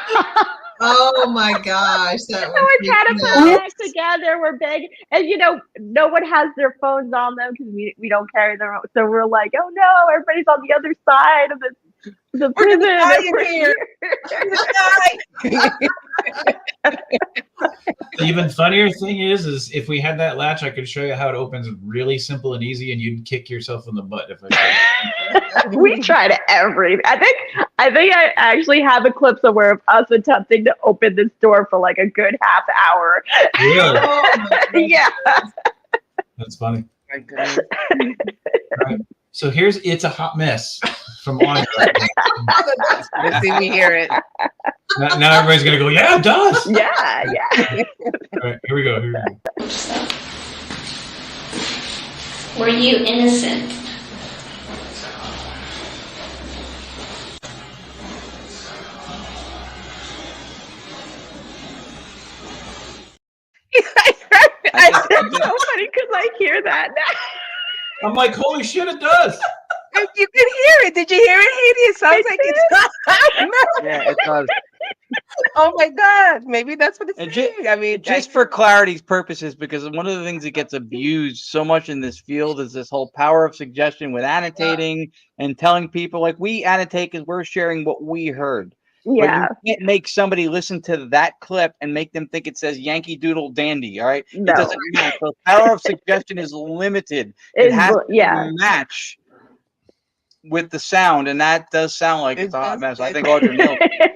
S3: Oh my gosh. That
S6: So we're trying to put it back together. We're begging. And no one has their phones on them because we don't carry them. So we're like, oh no, everybody's on the other side of the prison.
S2: The even funnier thing is if we had that latch, I could show you how it opens really simple and easy, and you'd kick yourself in the butt if I could.
S6: We tried everything. I think I actually have a clip somewhere of us attempting to open this door for like a good half hour.
S2: Really?
S6: Yeah.
S2: That's funny.
S4: My goodness.
S2: Right. So here's It's a Hot Mess from Audrey.
S4: Let's see me hear it.
S2: Now everybody's going to go, yeah, it does.
S6: Yeah.
S2: All right, here we go.
S12: Were you innocent?
S6: It's so funny because I hear that now.
S2: I'm like, holy shit, it does.
S4: You can hear it. Did you hear it, Heidy? It sounds like it's not.
S5: Yeah, it does.
S4: Oh my God. Maybe that's what it's saying. I mean,
S5: just for clarity's purposes, because one of the things that gets abused so much in this field is this whole power of suggestion with annotating and telling people, like, we annotate because we're sharing what we heard.
S6: Yeah.
S5: But you can't make somebody listen to that clip and make them think it says Yankee Doodle Dandy. All right.
S6: No.
S5: It doesn't match. So power of suggestion is limited. It has to match with the sound, and that does sound like it's a hot mess. I think Audrey nailed it.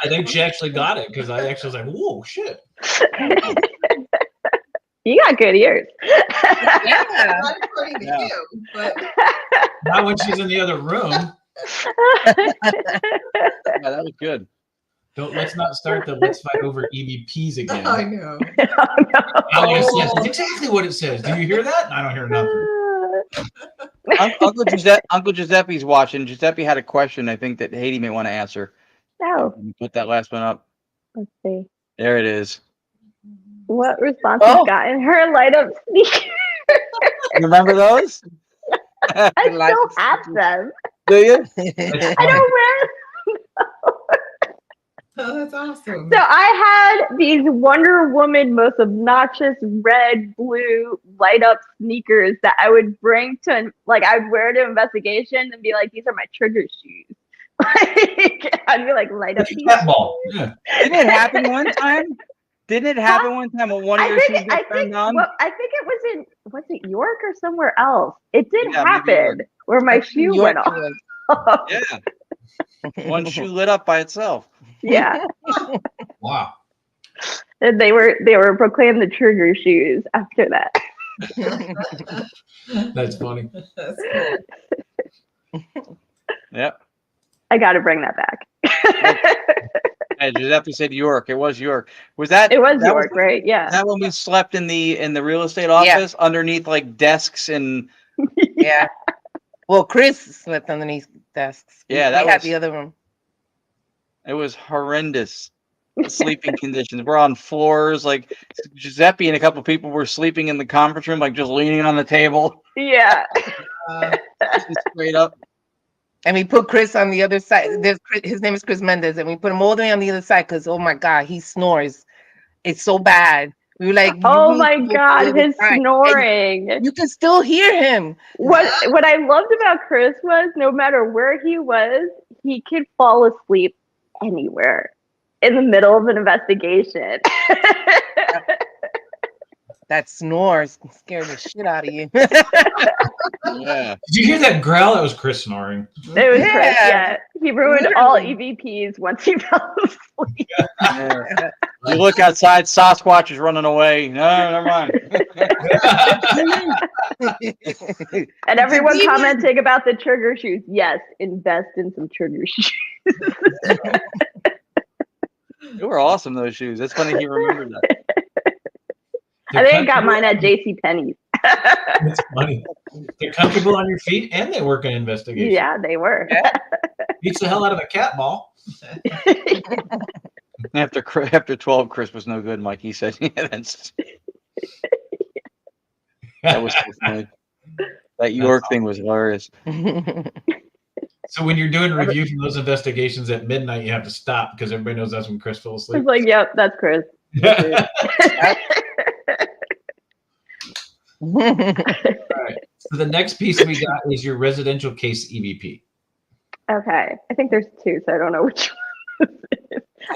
S2: I think she actually got it because I actually was like, whoa, shit.
S6: You got good ears.
S4: Yeah.
S2: Not when she's in the other room.
S5: Yeah, that was good.
S2: Let's not start the let's fight over EVPs again.
S3: I know.
S2: That's exactly what it says. Do you hear that? I don't hear nothing.
S5: Uncle Giuseppe's watching. Giuseppe had a question, I think, that Heidy may want to answer.
S6: No.
S5: Let me put that last one up.
S6: Let's see.
S5: There it is.
S6: What response has gotten her light up sneakers?
S5: You remember those?
S6: I still have them.
S5: Do you?
S6: I don't wear them.
S3: Oh, that's awesome.
S6: So I had these Wonder Woman most obnoxious red, blue, light up sneakers that I would bring to, like, I would wear to investigation and be like, these are my trigger shoes. Like, I'd be like, light up these.
S2: Yeah.
S5: Didn't it happen one time? Didn't it happen one time when one of your shoes got turned on?
S6: Well, I think it was it York or somewhere else? It did
S5: Yeah,
S6: happen where my shoe went off.
S5: Yeah. One shoe lit up by itself.
S6: Yeah.
S2: Wow.
S6: And they were proclaimed the trigger shoes after that.
S2: That's funny.
S3: That's cool.
S5: Yep.
S6: I got to bring that back.
S5: Hey, Giuseppe said York. It was York. Was that?
S6: It was York, right? Yeah.
S5: Is that when we slept in the real estate office underneath like desks and?
S4: Yeah. Well, Chris slept underneath desks.
S5: Yeah,
S4: we had the other room.
S5: It was horrendous. sleeping conditions. We're on floors. Like Giuseppe and a couple people were sleeping in the conference room, like just leaning on the table.
S6: Yeah.
S5: Straight up.
S4: And we put Chris on the other side. His name is Chris Mendez, and we put him all the way on the other side because, oh my God, he snores. It's so bad. We were like,
S6: oh my God, his snoring.
S4: And you can still hear him.
S6: What I loved about Chris was no matter where he was, he could fall asleep anywhere in the middle of an investigation.
S4: That snores scared the shit out of you.
S5: Yeah.
S2: Did you hear that growl? That was Chris snoring.
S6: It was Chris, yeah. He ruined all EVPs once he fell asleep.
S5: Yeah. You look outside, Sasquatch is running away. No, never mind.
S6: And everyone commenting about the trigger shoes. Yes, invest in some trigger shoes.
S5: They were awesome, those shoes. That's funny he remembered that.
S6: I think I got mine at JCPenney's.
S2: It's funny. They're comfortable on your feet and they work in investigation.
S6: Yeah, they were.
S2: Beats the hell out of a cat ball.
S5: After 12, Chris was no good, Mikey said. Yeah, that was so funny. That York thing was hilarious.
S2: So when you're doing review from those investigations at midnight, you have to stop because everybody knows that's when Chris fell asleep.
S6: It's like, yep, that's Chris.
S2: All right. So the next piece we got is your residential case EVP.
S6: Okay, I think there's two, so I don't know which one.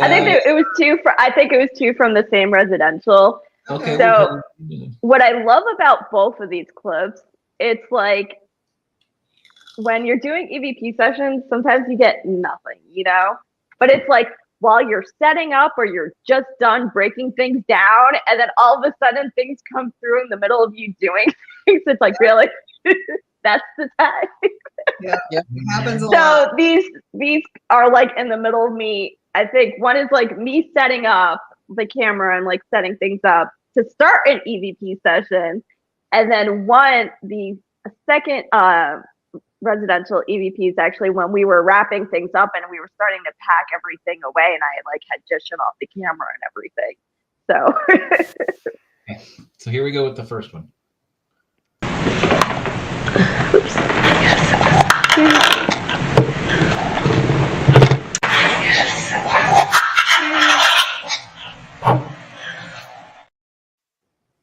S6: I think it was two. I think it was two from the same residential.
S2: Okay.
S6: So what I love about both of these clips, it's like when you're doing EVP sessions, sometimes you get nothing, you know. But it's like while you're setting up or you're just done breaking things down, and then all of a sudden things come through in the middle of you doing things. It's like, really? That's the time.
S3: Yeah, it happens a
S6: so
S3: lot.
S6: These are like in the middle of me. I think one is like me setting up the camera and like setting things up to start an EVP session, and then the second residential EVP is actually when we were wrapping things up and we were starting to pack everything away, and I like had just shut off the camera and everything. So
S2: So here we go with the first one.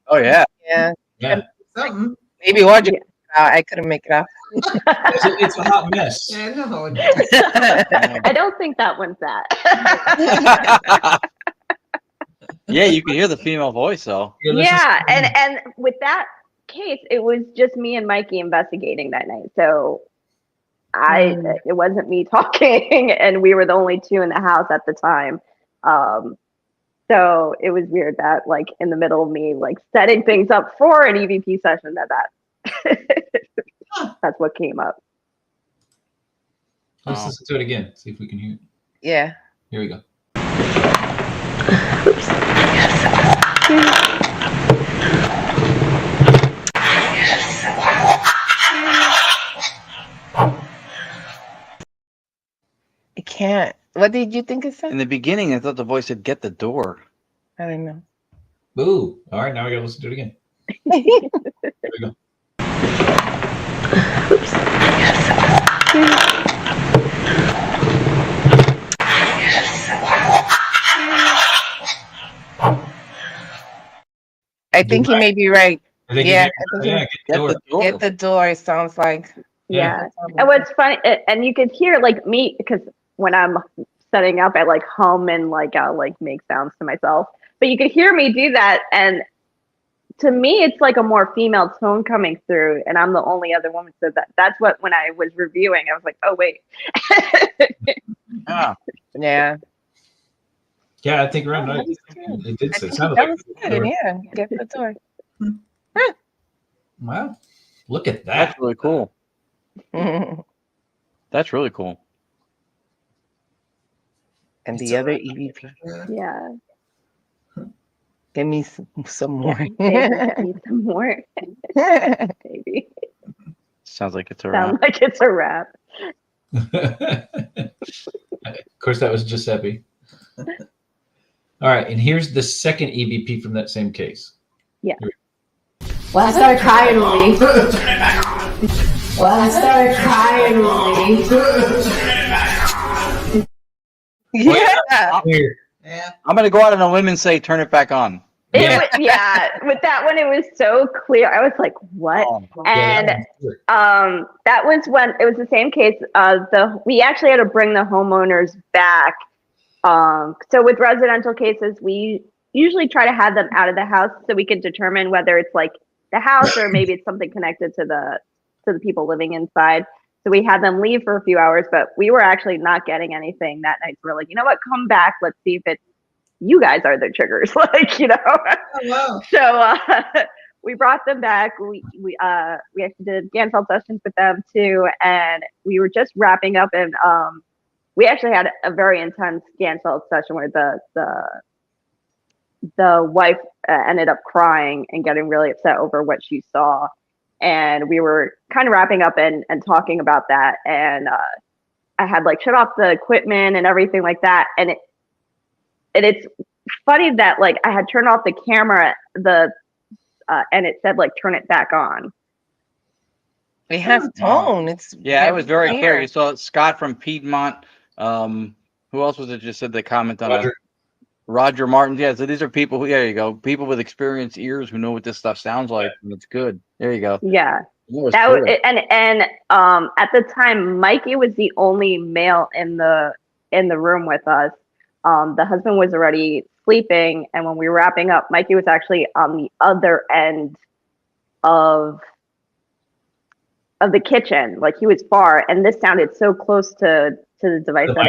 S5: Oh yeah.
S4: Yeah.
S3: Something.
S4: Maybe why'd you I couldn't make it out.
S2: It's a hot mess.
S3: Yeah, no.
S6: I don't think that one's that.
S5: Yeah, you can hear the female voice though.
S6: Yeah, and with that case, it was just me and Mikey investigating that night. So it wasn't me talking, and we were the only two in the house at the time. So it was weird that like in the middle of me like setting things up for an EVP session that's what came up.
S2: Let's listen to it again. See if we can hear it.
S4: Yeah.
S2: Here we go.
S4: It can't. What did you think it said?
S5: In the beginning, I thought the voice said, "Get the door."
S4: I don't know.
S2: Boo. All right, now we gotta listen to it again. Here we go.
S4: I think he may be right.
S2: Yeah,
S4: get the door. It sounds like.
S6: Yeah. And what's funny, and you could hear like me, because when I'm setting up, I like hum and like I'll like make sounds to myself. But you could hear me do that, and to me, it's like a more female tone coming through, and I'm the only other woman. So that's what when I was reviewing, I was like, oh wait.
S4: Yeah.
S2: Yeah, I think around night it did say.
S4: That was good. Yeah, get the door.
S2: Wow, look at that.
S5: That's really cool. That's really cool.
S4: And the other EVP.
S6: Yeah.
S4: Give me some more.
S6: Maybe some more. Maybe.
S5: Sounds like it's a wrap.
S6: Sounds like it's a wrap.
S2: Of course, that was Giuseppe. All right, and here's the second EVP from that same case.
S6: Yeah.
S8: Well, I started crying, Lee. Well, I started crying, Lee.
S4: Yeah.
S3: Yeah.
S5: I'm gonna go out on a limb and say, turn it back on.
S6: With that one, it was so clear. I was like, "What?" And that was when it was the same case. We actually had to bring the homeowners back. So with residential cases, we usually try to have them out of the house so we can determine whether it's like the house or maybe it's something connected to the people living inside. So we had them leave for a few hours, but we were actually not getting anything that night. So we're like, you know what? Come back. Let's see if it's you guys are the triggers, like, you know.
S3: Oh, wow.
S6: So we brought them back. We actually did Ganfeld sessions with them too, and we were just wrapping up, and we actually had a very intense Ganfeld session where the wife ended up crying and getting really upset over what she saw, and we were kind of wrapping up and talking about that, and I had like shut off the equipment and everything like that, and it's funny that like I had turned off the camera, and it said like turn it back on.
S4: It has tone. It
S5: was very clear. You saw Scott from Piedmont. Who else was it? Just said they comment on Roger Martin. Yeah, so these are people who, there you go, people with experienced ears who know what this stuff sounds like, and it's good. There you go.
S6: Yeah.
S5: That was
S6: and at the time, Mikey was the only male in the room with us. The husband was already sleeping, and when we were wrapping up, Mikey was actually on the other end of the kitchen, like he was far, and this sounded so close to the device that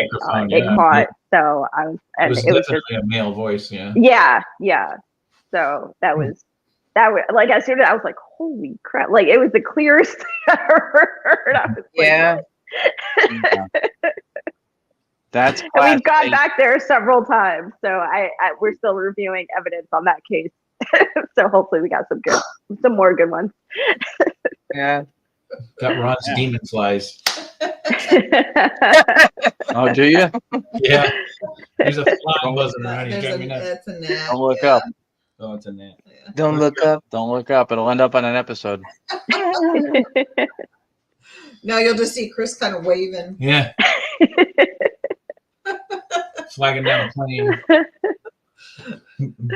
S6: it caught. So I was, and
S2: it was definitely a male voice,
S6: yeah. So that was like as soon as I was like, holy crap! Like it was the clearest I ever heard. I was like,
S5: That's
S6: and we've gone back there several times, so we're still reviewing evidence on that case. So hopefully we got some more good ones.
S4: Yeah.
S2: Got Ron's demon flies.
S5: Oh, do you?
S2: Yeah. There's a fly buzzing around. He's driving me nuts.
S3: That's a gnat.
S5: Don't look up.
S2: Oh, it's a gnat.
S3: Yeah.
S4: Don't look up.
S5: Don't look up. It'll end up on an episode.
S3: No, you'll just see Chris kind of waving.
S2: Yeah. Flagging down a plane.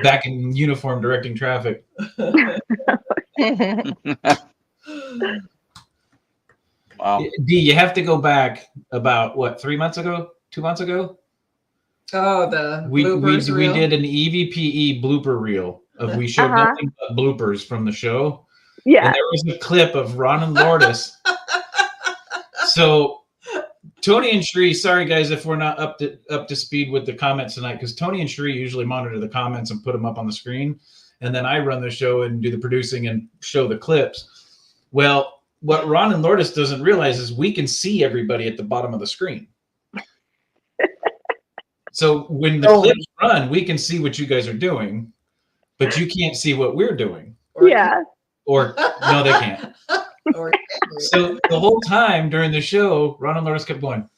S2: Back in uniform directing traffic.
S5: Wow.
S2: D, you have to go back about what, 3 months ago? 2 months ago?
S3: Oh, the
S2: We
S3: bloopers reel.
S2: did an EVPE blooper reel of we showed nothing but bloopers from the show.
S6: Yeah.
S2: And there was a clip of Ron and Lourdes. So Tony and Shree, sorry guys if we're not up to speed with the comments tonight, because Tony and Shree usually monitor the comments and put them up on the screen, and then I run the show and do the producing and show the clips. Well, what Ron and Lourdes doesn't realize is we can see everybody at the bottom of the screen. So when the clips run, we can see what you guys are doing, but you can't see what we're doing.
S6: Yeah.
S2: Or no, they can't. So the whole time during the show, Ron and Lourdes kept going.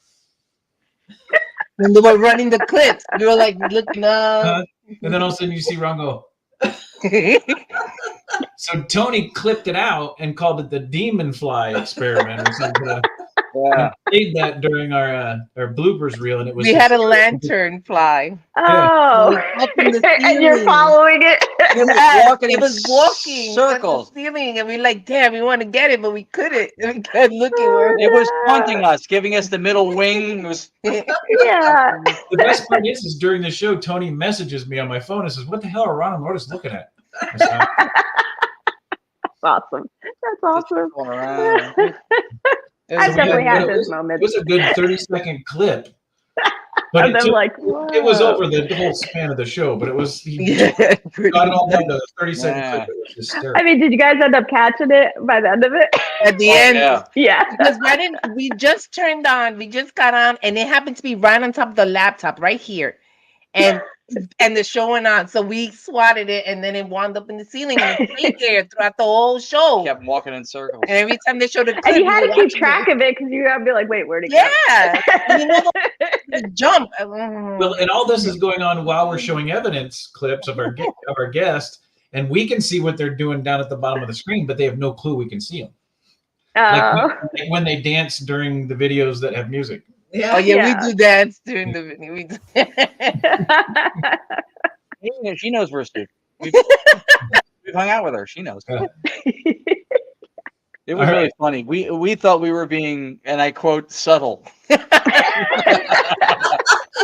S4: When they were running the clips, we were like looking up.
S2: And then all of a sudden you see Ron go. So Tony clipped it out and called it the demon fly experiment or something.
S5: Yeah.
S2: Played that during our bloopers reel, and it was.
S4: We had a lantern fly.
S6: Oh,
S4: up in the
S6: and you're following it.
S4: It was walking
S5: circles,
S4: up the ceiling, and we like, damn, we want to get it, but we couldn't. And we kept looking where
S5: it was haunting us, giving us the middle wing. It was
S6: yeah.
S2: The best part is during the show, Tony messages me on my phone and says, "What the hell are Ron and Lourdes looking at?"
S6: Awesome. That's awesome.
S2: So
S6: I've definitely had this moment.
S2: It was a good 30-second clip. But
S6: and then like,
S2: it was over the whole span of the show, but it was got it all down to a 30-second clip. It was hysterical.
S6: I mean, did you guys end up catching it by the end of it?
S4: At the end,
S6: yeah.
S4: Because we just turned on, we just got on, and it happened to be right on top of the laptop, right here, and the show went on. So we swatted it, and then it wound up in the ceiling, and it stayed there throughout the whole show.
S5: Kept walking in circles.
S4: And every time they showed a clip,
S6: and you had to keep track of it because you had to be like, wait, where'd it go?
S4: Yeah. And you know Jump.
S2: Well, and all this is going on while we're showing evidence clips of our guest, and we can see what they're doing down at the bottom of the screen, but they have no clue we can see them. Like when they dance during the videos that have music.
S3: Yeah.
S4: Oh yeah, we do dance during the video. We do.
S5: She knows we're stupid. We've hung out with her. She knows. It was really funny. We thought we were being, and I quote, subtle.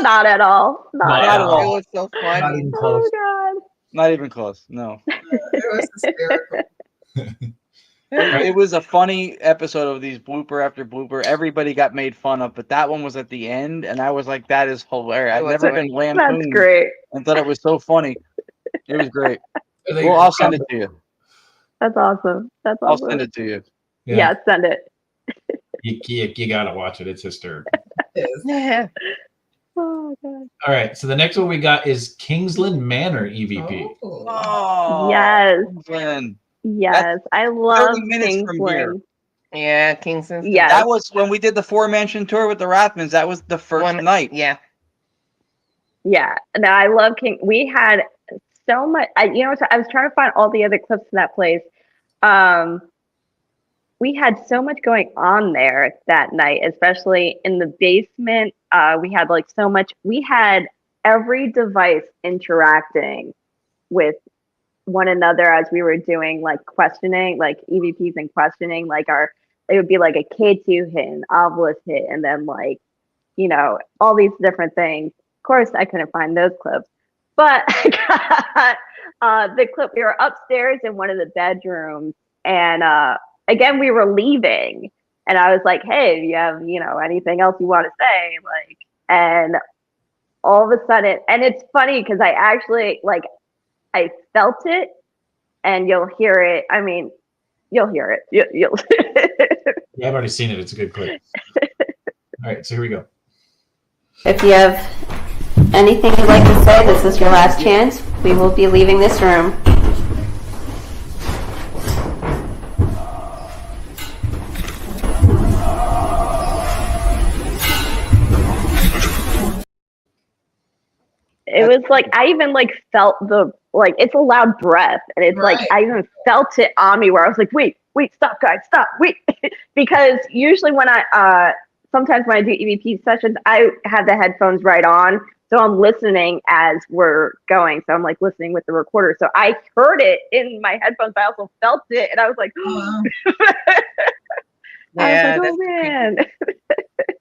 S6: Not at all. Not at all.
S4: It was so funny.
S2: Not even close.
S6: Oh God.
S5: Not even close. No.
S3: It was hysterical.
S5: It was a funny episode of these blooper after blooper. Everybody got made fun of, but that one was at the end, and I was like, "That is hilarious." I've never been lampooned.
S6: That's great.
S5: And thought it was so funny. It was great. Well, I'll send it to you.
S6: That's awesome. That's
S5: I'll
S6: awesome.
S5: send it to you.
S6: Yeah, send it.
S2: You gotta watch it. It's hysterical.
S4: Yeah.
S6: Oh God.
S2: All right. So the next one we got is Kingsland Manor EVP.
S5: Oh,
S6: Yes.
S5: Kingsland.
S6: Yes. I love
S5: 30 minutes from here.
S6: Kingsland.
S4: Yeah, Kingston.
S6: Yes.
S5: That was when we did the 4-mansion tour with the Rathmans. That was the first night.
S4: Yeah.
S6: Yeah. No, I love King. We had so much. I was trying to find all the other clips from that place. We had so much going on there that night, especially in the basement. We had like so much. We had every device interacting with one another as we were doing like questioning, like EVPs and questioning. Like it would be like a K2 hit, an obelisk hit, and then like, all these different things. Of course, I couldn't find those clips, but I got the clip. We were upstairs in one of the bedrooms, and again, we were leaving, and I was like, "Hey, do you have anything else you want to say?" Like, and all of a sudden, and it's funny because I actually I felt it, and you'll hear it. I mean, you'll hear it. You'll.
S2: Yeah, I've already seen it. It's a good clip. All right, so here we go.
S13: If you have anything you'd like to say, this is your last chance. We will be leaving this room.
S6: It was like I even felt it's a loud breath, and it's like I even felt it on me where I was like, wait, stop, guys, stop, wait, because usually when sometimes when I do EVP sessions, I have the headphones right on, so I'm listening as we're going, so I'm like listening with the recorder, so I heard it in my headphones, but I also felt it, and I was like, oh,
S4: yeah,
S6: oh man.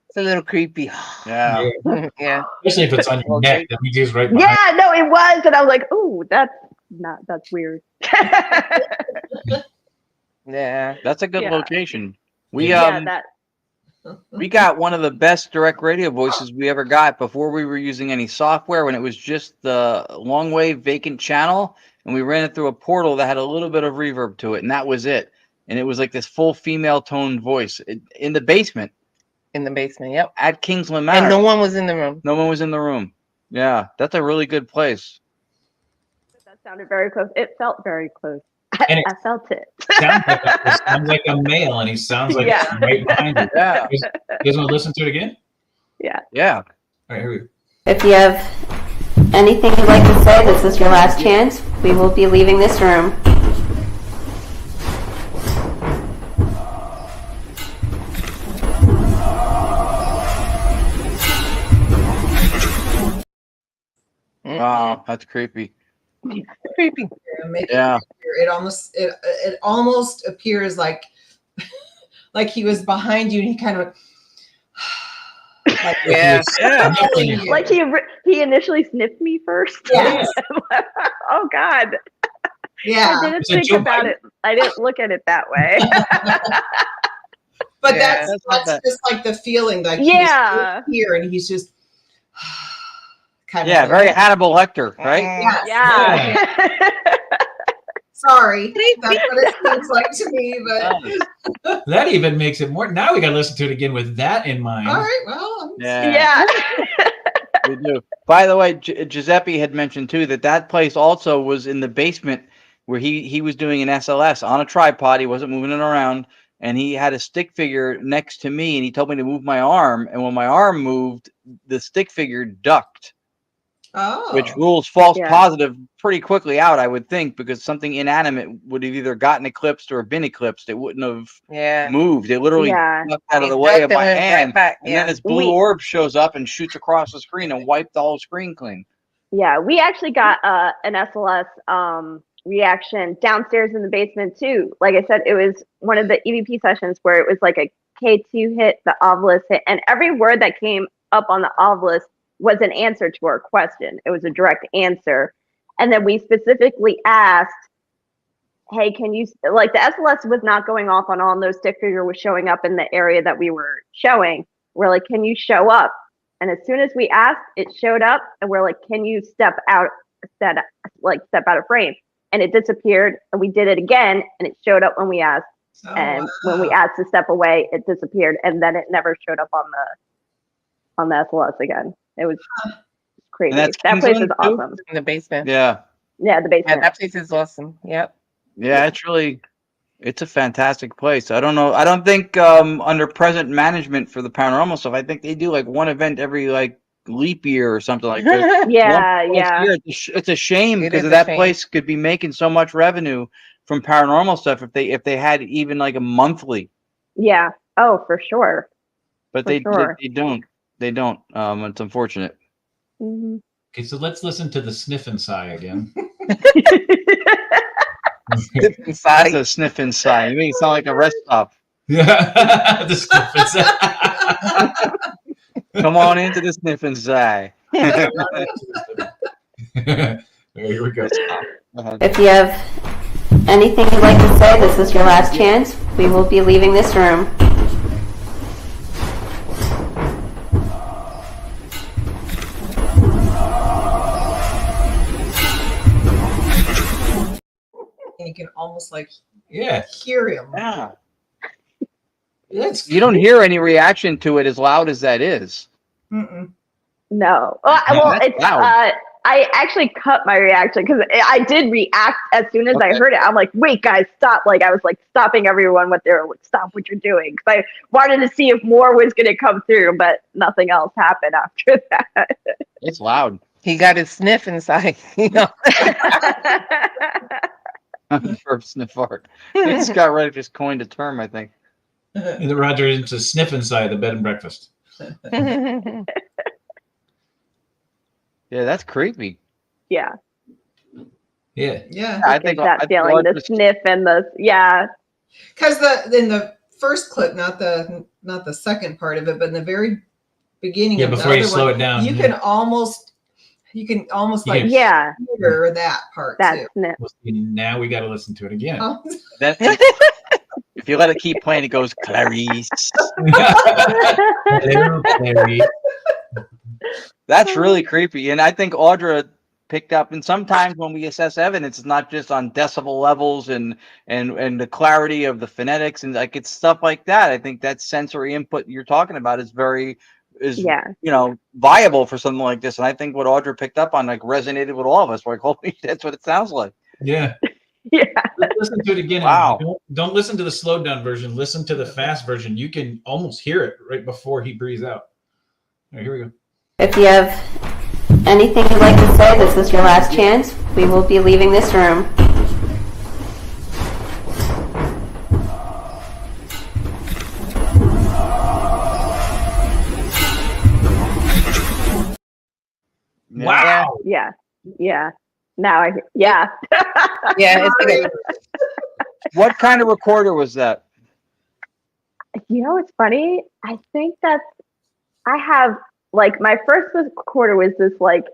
S4: It's a little creepy.
S5: Yeah.
S4: Yeah.
S2: Especially if it's on your neck. That means it's right behind.
S6: Yeah, no, it was, and I was like, "Oh, that's weird."
S4: Yeah,
S5: that's a good location. We
S6: we
S5: got one of the best direct radio voices we ever got before we were using any software. When it was just the long wave vacant channel, and we ran it through a portal that had a little bit of reverb to it, and that was it. And it was like this full female toned voice in the basement.
S4: In the basement, yep.
S5: At Kingsland Manor.
S4: And no one was in the room.
S5: No one was in the room. Yeah, that's a really good place.
S6: That sounded very close. It felt very close. I felt it.
S2: Sounds like a male, and he sounds like right behind you.
S5: Yeah.
S2: You guys want to listen to it again?
S6: Yeah.
S5: Yeah.
S2: All right, here we go.
S13: If you have anything you'd like to say, this is your last chance. We will be leaving this room.
S5: Wow, that's creepy.
S4: Creepy.
S5: Yeah.
S3: It almost appears like he was behind you, and he kind of
S6: like he initially sniffed me first.
S3: Yes.
S6: Oh God.
S3: Yeah.
S6: I didn't think about it. I didn't look at it that way.
S3: But that's just like the feeling, like he's here, and he's just kind of
S5: very Hannibal Lecter, right?
S6: Yeah.
S3: Sorry, that's what it seems like to me. But
S2: that even makes it more. Now we got to listen to it again with that in mind.
S3: All right, well,
S6: yeah.
S5: We do. By the way, Giuseppe had mentioned too that place also was in the basement where he was doing an SLS on a tripod. He wasn't moving it around, and he had a stick figure next to me, and he told me to move my arm, and when my arm moved, the stick figure ducked.
S3: Oh.
S5: Which rules false positive pretty quickly out, I would think, because something inanimate would have either gotten eclipsed or been eclipsed. It wouldn't have moved. It literally ducked out of the way of my hand, and then this blue orb shows up and shoots across the screen and wiped the whole screen clean.
S6: Yeah, we actually got an SLS reaction downstairs in the basement too. Like I said, it was one of the EVP sessions where it was like a K2 hit, the Ovilus hit, and every word that came up on the Ovilus was an answer to our question. It was a direct answer. And then we specifically asked, hey, can you, like the SLS was not going off on all, and those stick figure was showing up in the area that we were showing. We're like, can you show up? And as soon as we asked, it showed up, and we're like, can you step out of frame? And it disappeared, and we did it again, and it showed up when we asked. When we asked to step away, it disappeared, and then it never showed up on the SLS again. It was crazy. That place is awesome.
S4: In the basement.
S5: Yeah.
S6: Yeah, the basement.
S4: Yeah, that place is awesome. Yep.
S5: Yeah, it's a fantastic place. I don't know. I don't think under present management for the paranormal stuff, I think they do like one event every like leap year or something like that.
S6: Yeah.
S5: It's a shame because that place could be making so much revenue from paranormal stuff if they had even like a monthly.
S6: Yeah. Oh, for sure.
S5: But they don't. They don't. It's unfortunate.
S6: Mm-hmm.
S2: Okay, so let's listen to the sniff and sigh again.
S5: Sniff and sigh. That's a sniff and sigh. You make it sound like a rest stop.
S2: Yeah, the sniff and sigh.
S5: Come on into the sniff and sigh.
S2: Here we go.
S13: If you have anything you'd like to say, this is your last chance. We will be leaving this room.
S3: And you can almost like
S2: hear
S3: him.
S5: Yeah. You don't hear any reaction to it as loud as that is.
S3: Mm-mm.
S6: No. Well, it's
S5: loud.
S6: I actually cut my reaction because I did react as soon as I heard it. I'm like, wait, guys, stop. Like, I was like stopping everyone what they're like, stop what you're doing. Because I wanted to see if more was going to come through, but nothing else happened after that.
S5: It's loud.
S4: He got his sniff inside. You know?
S5: For sniff art. Scott Reddick just coined a term, I think.
S2: The Roger into sniff inside the bed and breakfast.
S5: Yeah, that's creepy.
S6: Yeah.
S5: I think
S6: that feeling, the sniff and the
S3: Because in the first clip, not the second part of it, but in the very beginning, of
S2: before
S3: the
S2: you
S3: other
S2: slow
S3: one,
S2: it down,
S3: you can almost like hear that part too.
S6: Sniff.
S2: Well, see, now we got to listen to it again.
S3: Oh.
S5: If you let it keep playing, it goes Clarice.
S2: Hello, Clarice.
S5: That's really creepy, and I think Audra picked up. And sometimes when we assess evidence, it's not just on decibel levels and the clarity of the phonetics, and like it's stuff like that. I think that sensory input you're talking about is viable for something like this. And I think what Audra picked up on like resonated with all of us. We're like, holy, that's what it sounds like.
S2: Yeah. Let's listen to it again.
S5: Wow.
S2: Don't listen to the slowed down version. Listen to the fast version. You can almost hear it right before he breathes out. All right, here we go.
S13: If you have anything you'd like to say, this is your last chance. We will be leaving this room.
S2: Wow.
S6: Yeah. Now yeah.
S4: It's
S5: What kind of recorder was that?
S6: You know, it's funny. I think I have like my first recorder was this like,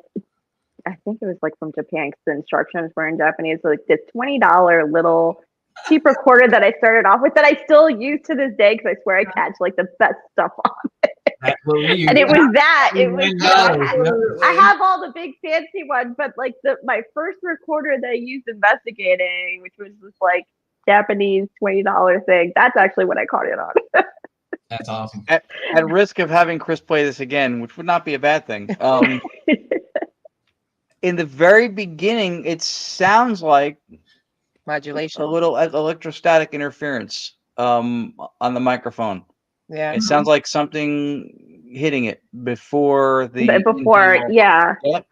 S6: I think it was like from Japan because the instructions were in Japanese. So, like this $20 little cheap recorder that I started off with that I still use to this day because I swear I catch like the best stuff on it. And it was that. It was. I have all the big fancy ones, but like my first recorder that I used investigating, which was this like Japanese $20 thing. That's actually what I caught it on.
S2: That's awesome.
S5: At risk of having Chris play this again, which would not be a bad thing. In the very beginning, it sounds like
S4: modulation,
S5: a little electrostatic interference. on the microphone.
S4: Yeah.
S5: It sounds like something hitting it before the
S6: yeah.
S5: Yep.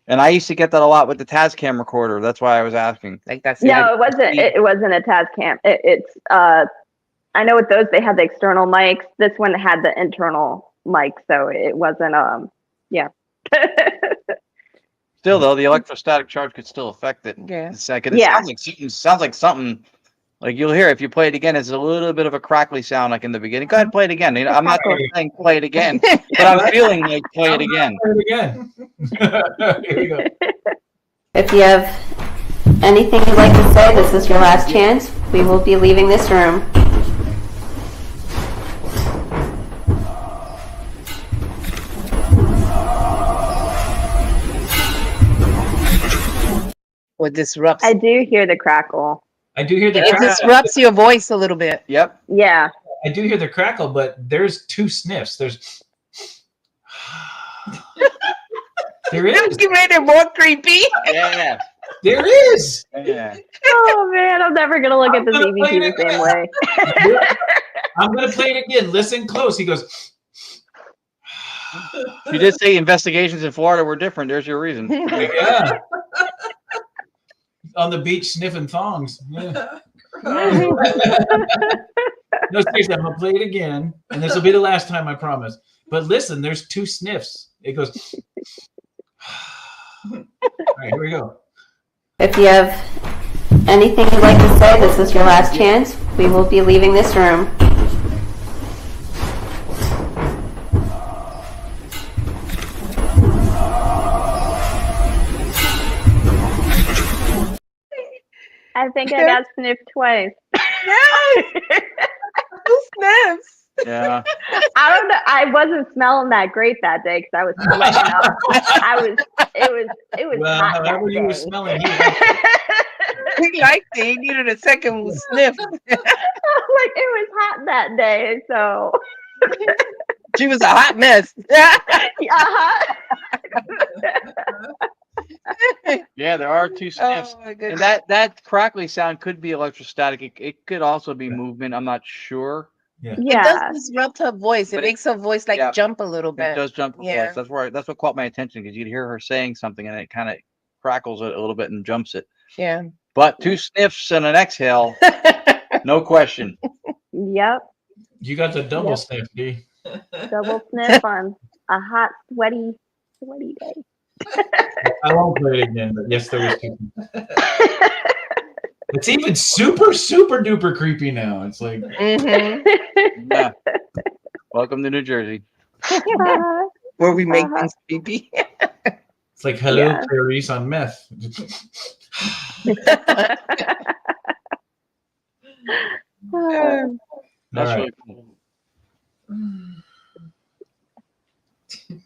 S5: And I used to get that a lot with the Tascam recorder. That's why I was asking.
S4: Like that's
S6: No, it wasn't. It wasn't a Tascam. It's I know with those they had the external mics. This one had the internal mic, so it wasn't. Yeah.
S5: Still though, the electrostatic charge could still affect it.
S4: Yeah.
S5: It sounds like something. Like you'll hear if you play it again, it's a little bit of a crackly sound like in the beginning. Go ahead and play it again. I'm not saying play it again, but I'm feeling like play it again.
S2: Play it again. Here we go.
S13: If you have anything you'd like to say, this is your last chance. We will be leaving this room.
S4: What disrupts?
S6: I do hear the crackle.
S2: I do hear the
S4: It
S2: crackle.
S4: disrupts your voice a little bit.
S5: Yep.
S6: Yeah.
S2: I do hear the crackle, but there's 2 sniffs. There's there is.
S4: You made it more creepy.
S5: Yeah.
S2: There is.
S5: Yeah.
S6: Oh man, I'm never gonna look at this EVP the same way.
S2: I'm gonna play it again. Listen close. He goes.
S5: You did say investigations in Florida were different. There's your reason.
S2: Yeah. On the beach sniffing thongs. Yeah. No, seriously, I'm gonna play it again, and this will be the last time, I promise. But listen, there's 2 sniffs. It goes. All right, here we go.
S13: If you have anything you'd like to say, this is your last chance. We will be leaving this room.
S6: I think I got sniffed twice.
S4: Who sniffs?
S5: Yeah.
S6: I don't know. I wasn't smelling that great that day because I was sweating up. It was
S2: Well,
S6: hot
S2: however
S6: that
S2: you were
S6: day.
S2: smelling,
S4: He liked it. He needed a second sniff.
S6: Like it was hot that day, so
S4: She was a hot mess.
S5: Yeah, there are 2 sniffs.
S4: Oh, my
S5: And
S4: goodness.
S5: that crackly sound could be electrostatic. It could also be movement. I'm not sure.
S2: Yeah.
S4: It does disrupt her voice. It
S5: But
S4: makes her voice like
S5: yeah.
S4: jump a little bit.
S5: It does jump.
S4: Yeah.
S5: That's what caught my attention because you'd hear her saying something and it kind of crackles it a little bit and jumps it.
S4: Yeah.
S5: But 2 sniffs and an exhale, no question.
S6: Yep.
S2: You got the double sniff, D.
S6: Double sniff on a hot, sweaty day.
S2: I won't play it again, but yes, there was 2. It's even super, super duper creepy now. It's like
S5: Yeah. Welcome to New Jersey.
S4: Where we make things creepy.
S2: it's like hello, Clarice on meth.
S5: That's
S2: All right.
S5: really cool.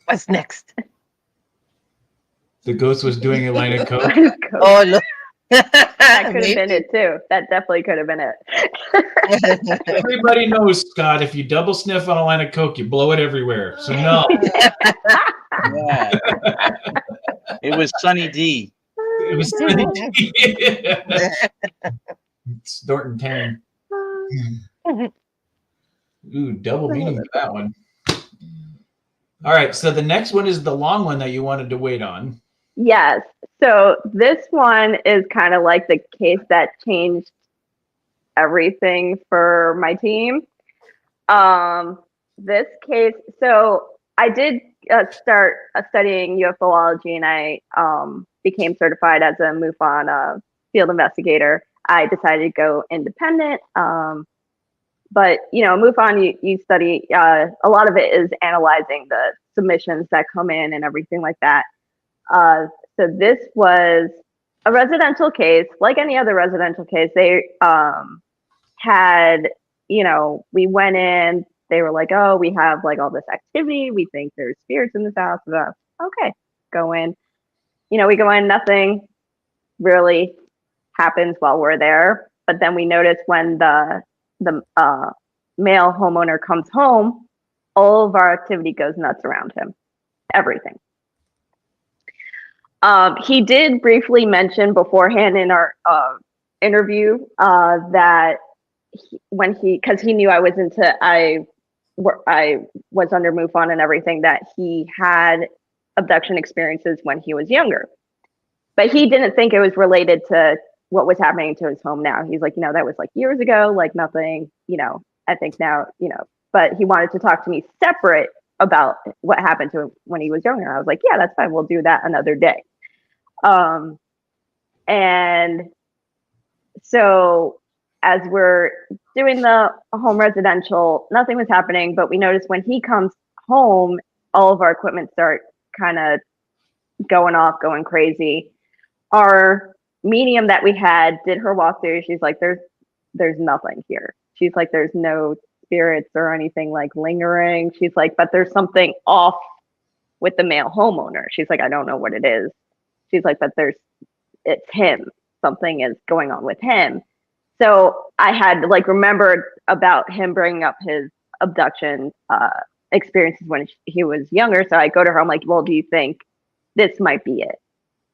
S4: What's next?
S2: The ghost was doing a line of coke.
S4: Oh, look.
S6: That could have been it too. That definitely could have been it.
S2: Everybody knows, Scott, if you double sniff on a line of coke, you blow it everywhere. So no.
S5: Yeah. It was Sunny D.
S2: It was Snorting Tang. Ooh, double meaning for that one. All right, so the next one is the long one that you wanted to wait on.
S6: Yes. So this one is kind of like the case that changed everything for my team. This case, so I did start studying ufology, and I became certified as a MUFON field investigator. I decided to go independent. But, you know, MUFON, you study, a lot of it is analyzing the submissions that come in and everything like that. So this was a residential case, like any other residential case. They had, you know, we went in, they were like, oh, we have like all this activity. We think there's spirits in this house. Okay, go in. You know, we go in, nothing really happens while we're there. But then we notice when the male homeowner comes home, all of our activity goes nuts around him. Everything. He did briefly mention beforehand in our interview that because he knew I was under MUFON and everything, that he had abduction experiences when he was younger. But he didn't think it was related to what was happening to his home now. He's like, that was like years ago, like nothing, I think now, but he wanted to talk to me separate about what happened to him when he was younger. I was like, yeah, that's fine. We'll do that another day. And so as we're doing the home residential, nothing was happening, but we noticed when he comes home, all of our equipment start kind of going off, going crazy. Our medium that we had did her walkthrough. She's like, there's nothing here. She's like, there's no spirits or anything like lingering. She's like, but there's something off with the male homeowner. She's like, I don't know what it is. She's like, but it's him. Something is going on with him. So I had like remembered about him bringing up his abduction experiences when he was younger. So I go to her, I'm like, well, do you think this might be it?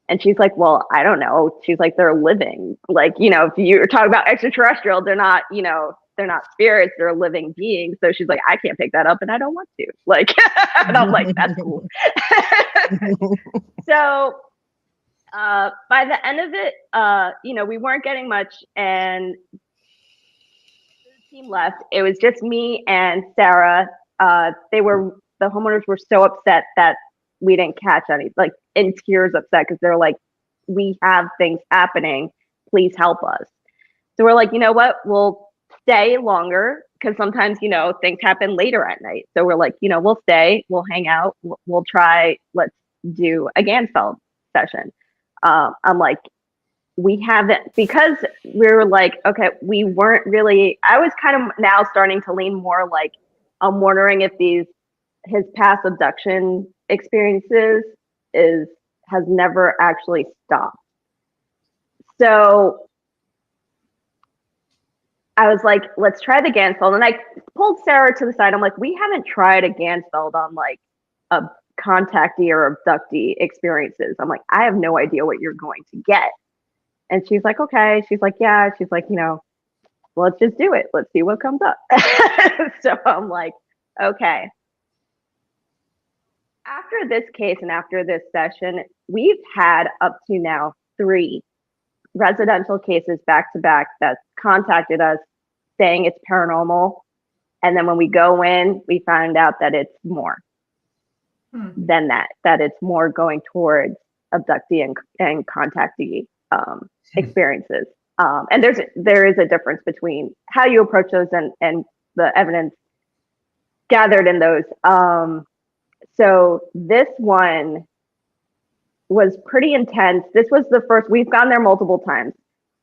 S6: And she's like, well, I don't know. She's like, they're living. Like, if you're talking about extraterrestrial, they're not, they're not spirits, they're living beings. So she's like, I can't pick that up and I don't want to. Like, and I'm like, that's cool. So by the end of it, we weren't getting much, and the team left. It was just me and Sarah. The homeowners were so upset that we didn't catch any, like in tears upset, because they're like, we have things happening, please help us. So we're like, you know what, we'll stay longer, because sometimes things happen later at night. So we're like, we'll stay, we'll hang out, we'll try, let's do a Gansfeld session. I'm like, we haven't, because we were like, okay, we weren't really, I was kind of now starting to lean more like, I'm wondering if his past abduction experiences has never actually stopped. So I was like, let's try the Gansfeld. And I pulled Sarah to the side. I'm like, we haven't tried a Gansfeld on like a contactee or abductee experiences. I'm like, I have no idea what you're going to get. And she's like, okay. She's like, yeah. She's like, let's just do it. Let's see what comes up. So I'm like, okay. After this case and after this session, we've had up to now 3 residential cases back to back that contacted us saying it's paranormal. And then when we go in, we find out that it's more than that it's more going towards abductee and contactee experiences. And there is a difference between how you approach those and the evidence gathered in those. So this one was pretty intense. This was the first, we've gone there multiple times.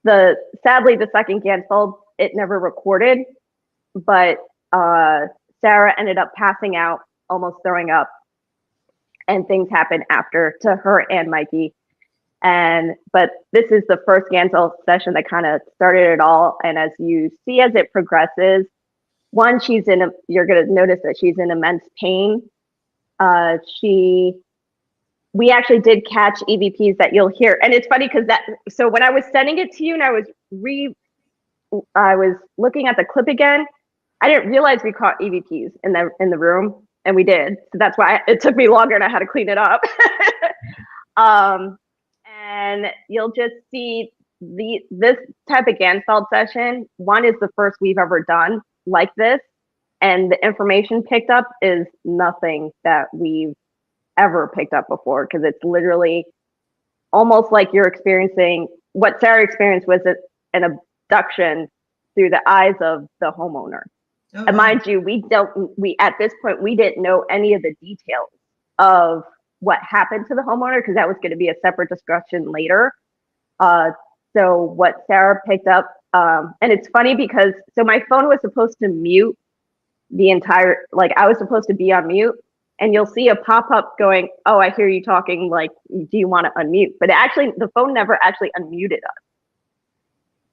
S6: Sadly, the second Gansfeld, it never recorded, but Sarah ended up passing out, almost throwing up, and things happened after to her and Mikey. But this is the first Gansfeld session that kind of started it all. And as you see, as it progresses, one, you're going to notice that she's in immense pain. We actually did catch EVPs that you'll hear. And it's funny because so when I was sending it to you and I was looking at the clip again, I didn't realize we caught EVPs in the room, and we did. So that's why it took me longer and I had to clean it up. And you'll just see this type of Gansfeld session. One is the first we've ever done like this. And the information picked up is nothing that we've ever picked up before, because it's literally almost like you're experiencing what Sarah experienced was an abduction through the eyes of the homeowner. Oh, and mind you, we at this point, we didn't know any of the details of what happened to the homeowner, because that was going to be a separate discussion later. So what Sarah picked up, and it's funny because, so my phone was supposed to mute the entire, like I was supposed to be on mute, and you'll see a pop-up going, oh, I hear you talking, like, do you want to unmute? But actually, the phone never actually unmuted us,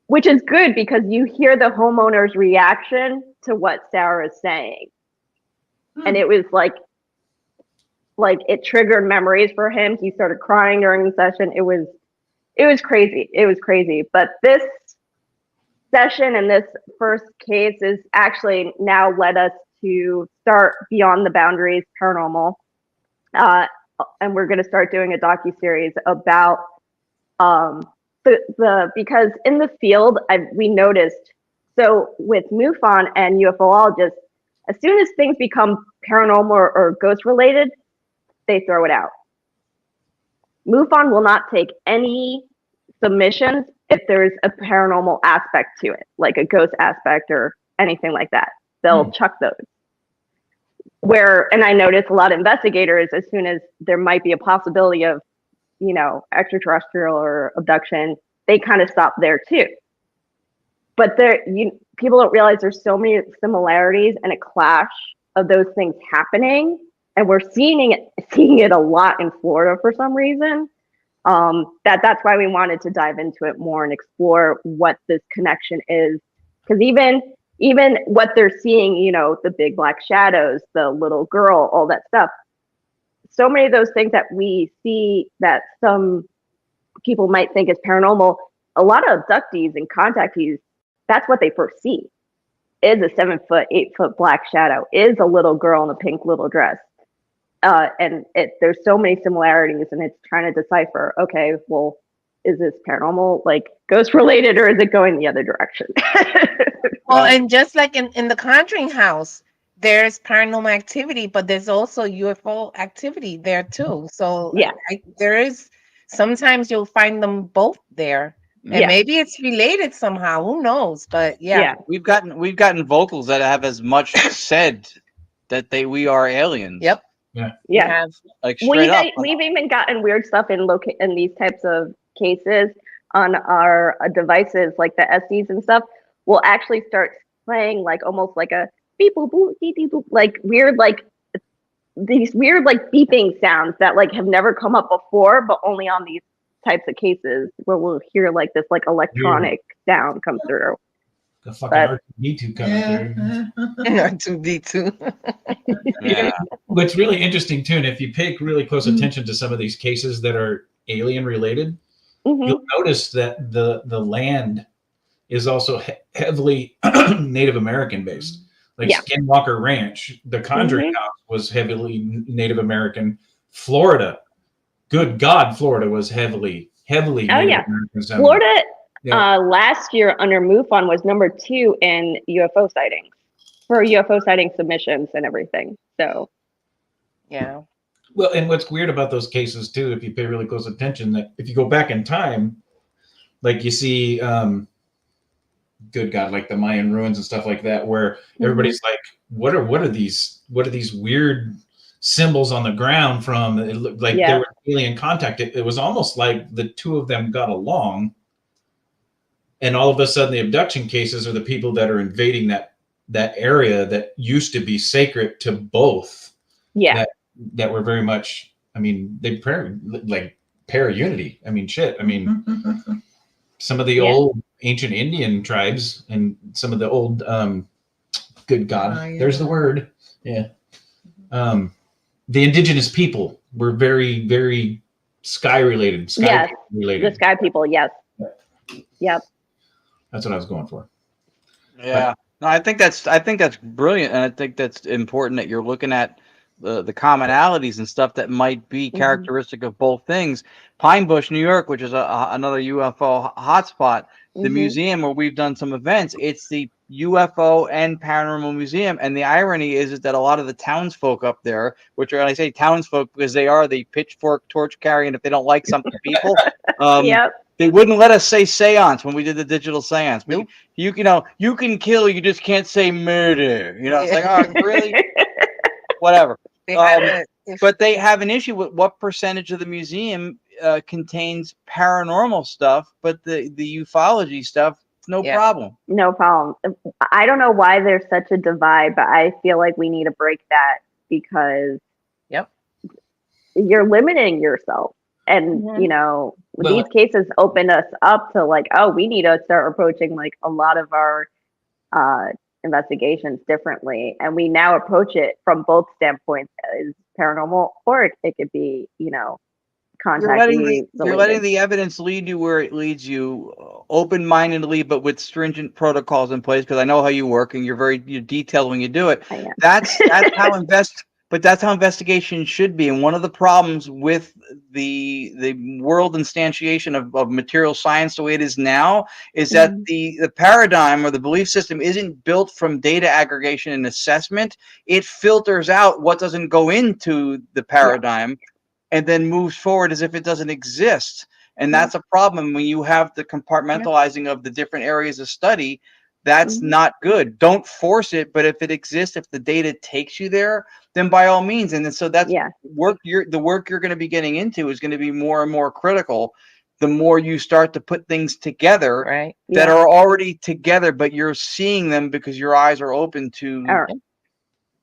S6: which is good because you hear the homeowner's reaction to what Sarah is saying. And it was like it triggered memories for him. He started crying during the session. It was crazy. It was crazy. But this session and this first case is actually now led us to start Beyond the Boundaries Paranormal. And we're going to start doing a docuseries about because in the field, we noticed, so with MUFON and ufologists, as soon as things become paranormal or ghost related, they throw it out. MUFON will not take any submissions if there's a paranormal aspect to it, like a ghost aspect or anything like that. They'll chuck those. And I notice a lot of investigators, as soon as there might be a possibility of, extraterrestrial or abduction, they kind of stop there too. But people don't realize there's so many similarities and a clash of those things happening, and we're seeing it a lot in Florida for some reason. That's why we wanted to dive into it more and explore what this connection is, because even what they're seeing, the big black shadows, the little girl, all that stuff, so many of those things that we see that some people might think is paranormal, a lot of abductees and contactees, that's what they first see, is a 7-foot, 8-foot black shadow, is a little girl in a pink little dress. And there's so many similarities, and it's trying to decipher, okay, well, is this paranormal, like ghost related, or is it going the other direction?
S4: Well, and just like in the Conjuring house, there's paranormal activity, but there's also UFO activity there too. So
S6: yeah,
S4: there is, sometimes you'll find them both there. And maybe it's related somehow. Who knows? But
S5: we've gotten vocals that have as much said that we are aliens.
S4: Yep.
S6: Yeah.
S5: Like straight up.
S6: We've even gotten weird stuff in these types of cases on our devices, like the SDs and stuff. We'll actually start playing like almost like a beep boop boop beep beep boop, like weird, like these weird like beeping sounds that like have never come up before, but only on these types of cases where we'll hear like this like electronic sound come through.
S2: The fucking R2D2 coming through.
S4: R2D2.
S2: Yeah. What's really interesting too, and if you pay really close attention to some of these cases that are alien related, you'll notice that the land is also heavily Native American based. Like Skinwalker Ranch, the Conjuring house was heavily Native American. Florida, good God, Florida was heavily Native American.
S6: Florida last year under MUFON was number 2 in UFO sightings for UFO sighting submissions and everything. So,
S4: yeah.
S2: Well, and what's weird about those cases too, if you pay really close attention, that if you go back in time, like you see, good God, like the Mayan ruins and stuff like that, where everybody's like, what are these weird symbols on the ground from? It looked like there was alien contact. It was almost like the two of them got along, and all of a sudden the abduction cases are the people that are invading that area that used to be sacred to both. That were very much, I mean, they like para-unity. I mean, shit. I mean, some of the old ancient Indian tribes and some of the old, good God, there's the word. Yeah. The indigenous people were very, very sky related. Related.
S6: The sky people. Yes. Yep.
S2: That's what I was going for.
S5: Yeah. No, I think that's brilliant. And I think that's important that you're looking at the commonalities and stuff that might be characteristic of both things. Pine Bush, New York, which is another UFO hotspot, the museum where we've done some events, it's the UFO and Paranormal Museum. And the irony is that a lot of the townsfolk up there, which are, and I say townsfolk because they are the pitchfork torch carrying, if they don't like something, people, they wouldn't let us say seance when we did the digital seance. You can kill, you just can't say murder. It's like, oh, really? Whatever. But they have an issue with what percentage of the museum contains paranormal stuff, but the ufology stuff, no problem.
S6: No problem. I don't know why there's such a divide, but I feel like we need to break that because you're limiting yourself. And, these cases open us up to like, oh, we need to start approaching like a lot of our investigations differently. And we now approach it from both standpoints as paranormal, or it could be, contact the
S5: you're letting the evidence lead you where it leads you, open-mindedly, but with stringent protocols in place. Because I know how you work, and you're detailed when you do it. That's how that's how investigation should be. And one of the problems with the world instantiation of material science the way it is now is that the paradigm or the belief system isn't built from data aggregation and assessment. It filters out what doesn't go into the paradigm and then moves forward as if it doesn't exist. And that's a problem when you have the compartmentalizing of the different areas of study. That's not good. Don't force it, but if it exists, if the data takes you there, then by all means. And then, so that's the work you're going to be getting into is going to be more and more critical the more you start to put things together that are already together, but you're seeing them because your eyes are open to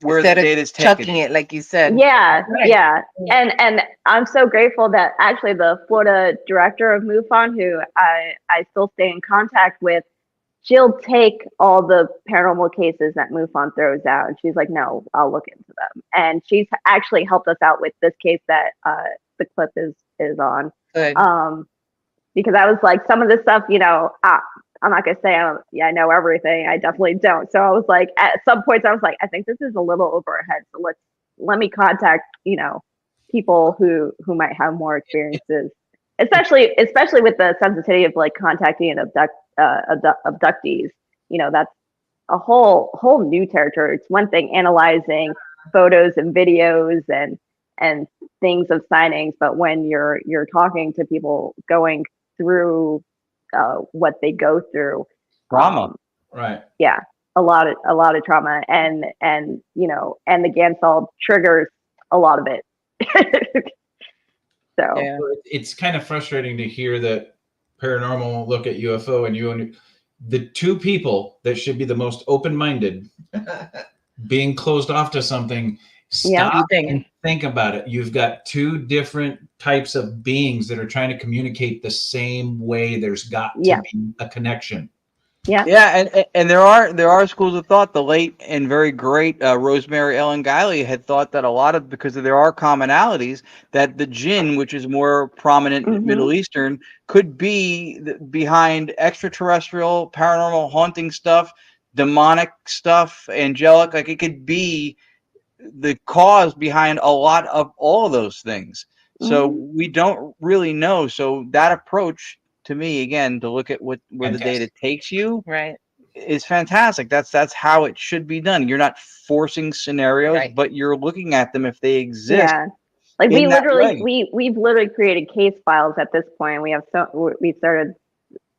S5: where
S4: Instead
S5: the
S4: of
S5: data is taken.
S4: chucking it, like you said.
S6: And I'm so grateful that actually the Florida director of MUFON, who I still stay in contact with, she'll take all the paranormal cases that MUFON throws out, and she's like, no, I'll look into them. And she's actually helped us out with this case that the clip is on.
S4: Good.
S6: Because I was like, some of this stuff, I'm not gonna say I know everything. I definitely don't. So I was like, at some points, I was like, I think this is a little over our head. So let me contact, people who might have more experiences, especially with the sensitivity of like contacting an abductees. That's a whole new territory. It's one thing analyzing photos and videos and things of signings, but when you're talking to people going through what they go through,
S5: trauma,
S6: a lot of trauma, and the Gansol triggers a lot of it. So
S2: it's kind of frustrating to hear that paranormal won't look at UFO, and the two people that should be the most open-minded being closed off to something. Stop and think about it. You've got two different types of beings that are trying to communicate the same way. There's got to be a connection.
S5: And there are schools of thought. The late and very great Rosemary Ellen Guiley had thought that because there are commonalities, that the jinn, which is more prominent in Middle Eastern, could be behind extraterrestrial, paranormal, haunting stuff, demonic stuff, angelic. Like, it could be the cause behind a lot of all of those things. So we don't really know. So that approach, to me, again, to look at where the data takes you, is fantastic. That's how it should be done. You're not forcing scenarios, but you're looking at them if they exist.
S6: Like we've literally created case files at this point. We started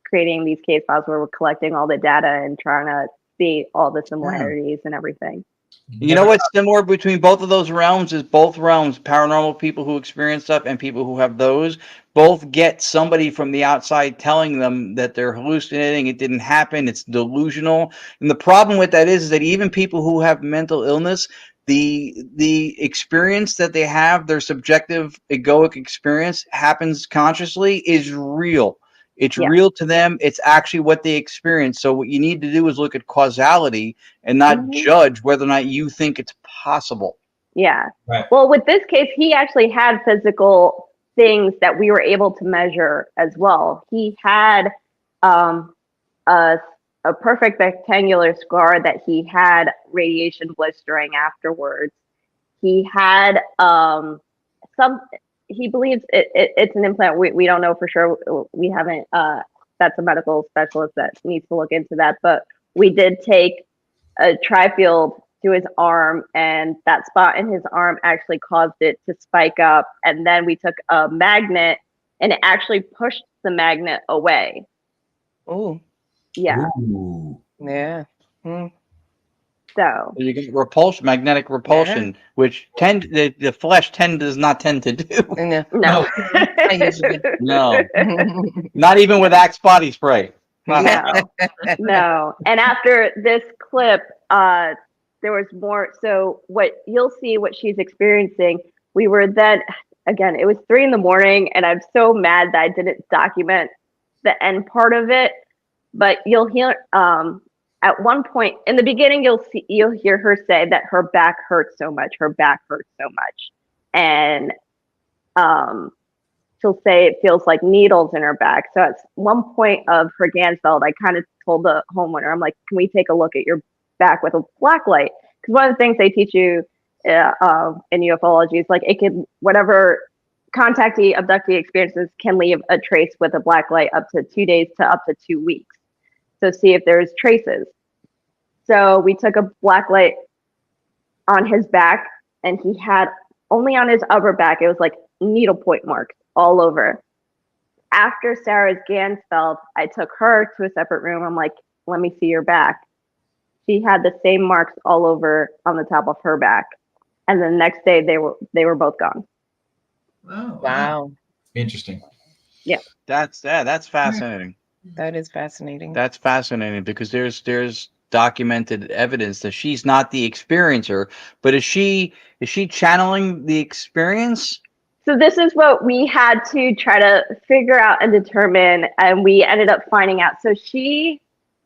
S6: creating these case files where we're collecting all the data and trying to see all the similarities and everything.
S5: You know what's similar between both of those realms is both realms, paranormal people who experience stuff and people who have those, both get somebody from the outside telling them that they're hallucinating, it didn't happen, it's delusional. And the problem with that is that even people who have mental illness, the experience that they have, their subjective egoic experience happens consciously, is real. It's real to them. It's actually what they experience. So what you need to do is look at causality and not judge whether or not you think it's possible.
S6: Yeah. Right. Well, with this case, he actually had physical things that we were able to measure as well. He had a perfect rectangular scar that he had radiation blistering afterwards. He had he believes it's an implant. We don't know for sure. We haven't, that's a medical specialist that needs to look into that. But we did take a tri-field to his arm, and that spot in his arm actually caused it to spike up. And then we took a magnet, and it actually pushed the magnet away.
S4: Oh.
S6: Yeah.
S4: Ooh. Yeah.
S6: So
S5: you get repulsion, magnetic repulsion, which the flesh does not tend to do.
S6: No.
S5: No. Not even with Axe body spray.
S6: No. And after this clip, there was more. So what she's experiencing, we were then, again, it was 3 a.m, and I'm so mad that I didn't document the end part of it. But you'll hear, at one point in the beginning, you'll hear her say that her back hurts so much. Her back hurts so much. And she'll say it feels like needles in her back. So at one point of her Gansfeld, I kind of told the homeowner, I'm like, can we take a look at your back with a black light? Because one of the things they teach you in ufology is like it can, whatever contactee, abductee experiences can leave a trace with a black light up to 2 days to up to 2 weeks. So see if there's traces. So we took a black light on his back, and he had only on his upper back, it was like needlepoint marks all over. After Sarah's Gansfeld, I took her to a separate room. I'm like, let me see your back. She had the same marks all over on the top of her back. And the next day they were both gone.
S3: Oh,
S4: Wow.
S2: Interesting.
S6: Yeah.
S5: That's fascinating.
S4: That is fascinating.
S5: That's fascinating because there's documented evidence that she's not the experiencer, but is she channeling the experience?
S6: So this is what we had to try to figure out and determine, and we ended up finding out. So she,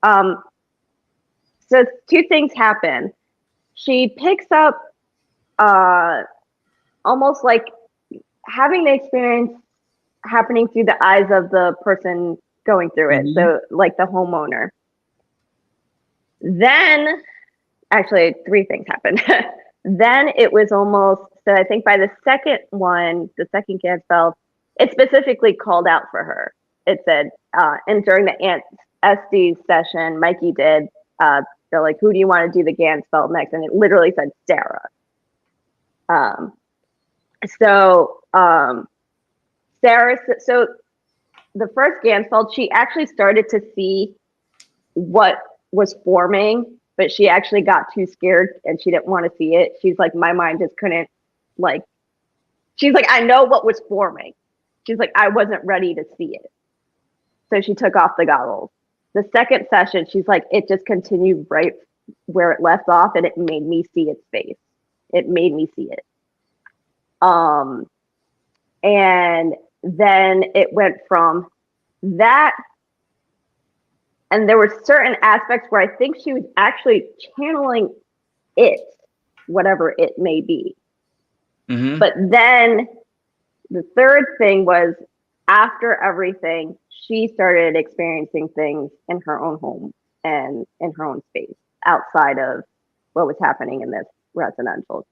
S6: so two things happen. She picks up almost like having the experience happening through the eyes of the person going through it. So like the homeowner. Then, actually, three things happened. Then it was almost, so I think by the second one, the second Gansfeld, it specifically called out for her. It said, and during the Aunt Esty session, Mikey did, they're like, who do you want to do the Gansfeld next? And it literally said Sarah. Sarah, so the first Gansfeld, she actually started to see what was forming, but she actually got too scared and she didn't want to see it. She's like, my mind just couldn't, like, she's like, I know what was forming. She's like, I wasn't ready to see it. So she took off the goggles. The second session, she's like, it just continued right where it left off, and it made me see its face. It made me see it. And then it went from that, and there were certain aspects where I think she was actually channeling it, whatever it may be. Mm-hmm. But then the third thing was, after everything, she started experiencing things in her own home and in her own space outside of what was happening in this residential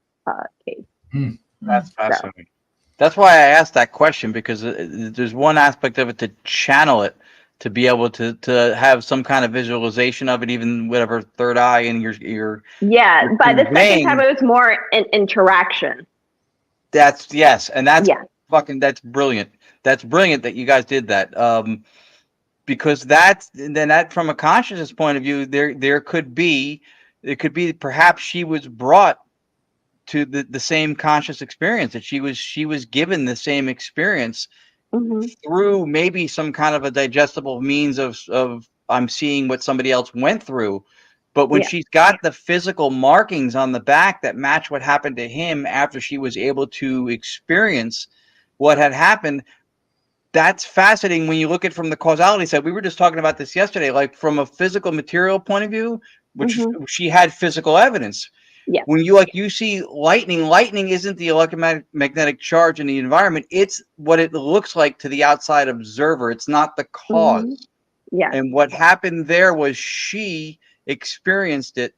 S6: case.
S5: That's fascinating. So. That's why I asked that question, because there's one aspect of it to channel it, to be able to have some kind of visualization of it, even whatever third eye in your
S6: yeah. By the second time, it was more an interaction.
S5: That's and that's that's brilliant. That's brilliant that you guys did that. Because that from a consciousness point of view, there could be perhaps she was brought to the same conscious experience, that she was given the same experience through maybe some kind of a digestible means of I'm seeing what somebody else went through. But when she's got the physical markings on the back that match what happened to him after she was able to experience what had happened, that's fascinating when you look at it from the causality side. We were just talking about this yesterday, like from a physical material point of view, which she had physical evidence.
S6: Yeah.
S5: When you see lightning isn't the electromagnetic charge in the environment. It's what it looks like to the outside observer. It's not the cause.
S6: Yeah.
S5: And what happened there was she experienced it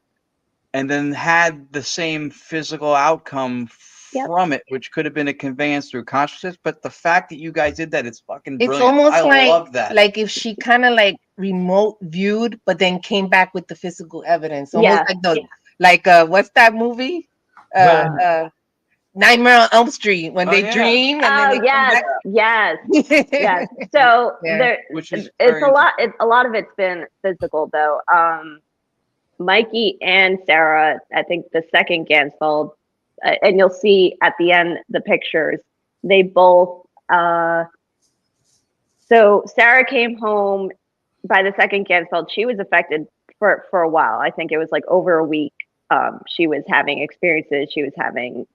S5: and then had the same physical outcome from it, which could have been a conveyance through consciousness. But the fact that you guys did that, it's fucking brilliant.
S4: It's almost
S5: I love that.
S4: Like if she kind of like remote viewed, but then came back with the physical evidence. Almost like what's that movie? Nightmare on Elm Street, when they dream. And then
S6: yes. So it's a lot. A lot of it's been physical, though. Mikey and Sarah, I think the second Gansfeld, and you'll see at the end the pictures. They both. So Sarah came home by the second Gansfeld. She was affected for a while. I think it was like over a week. She was having experiences. She was having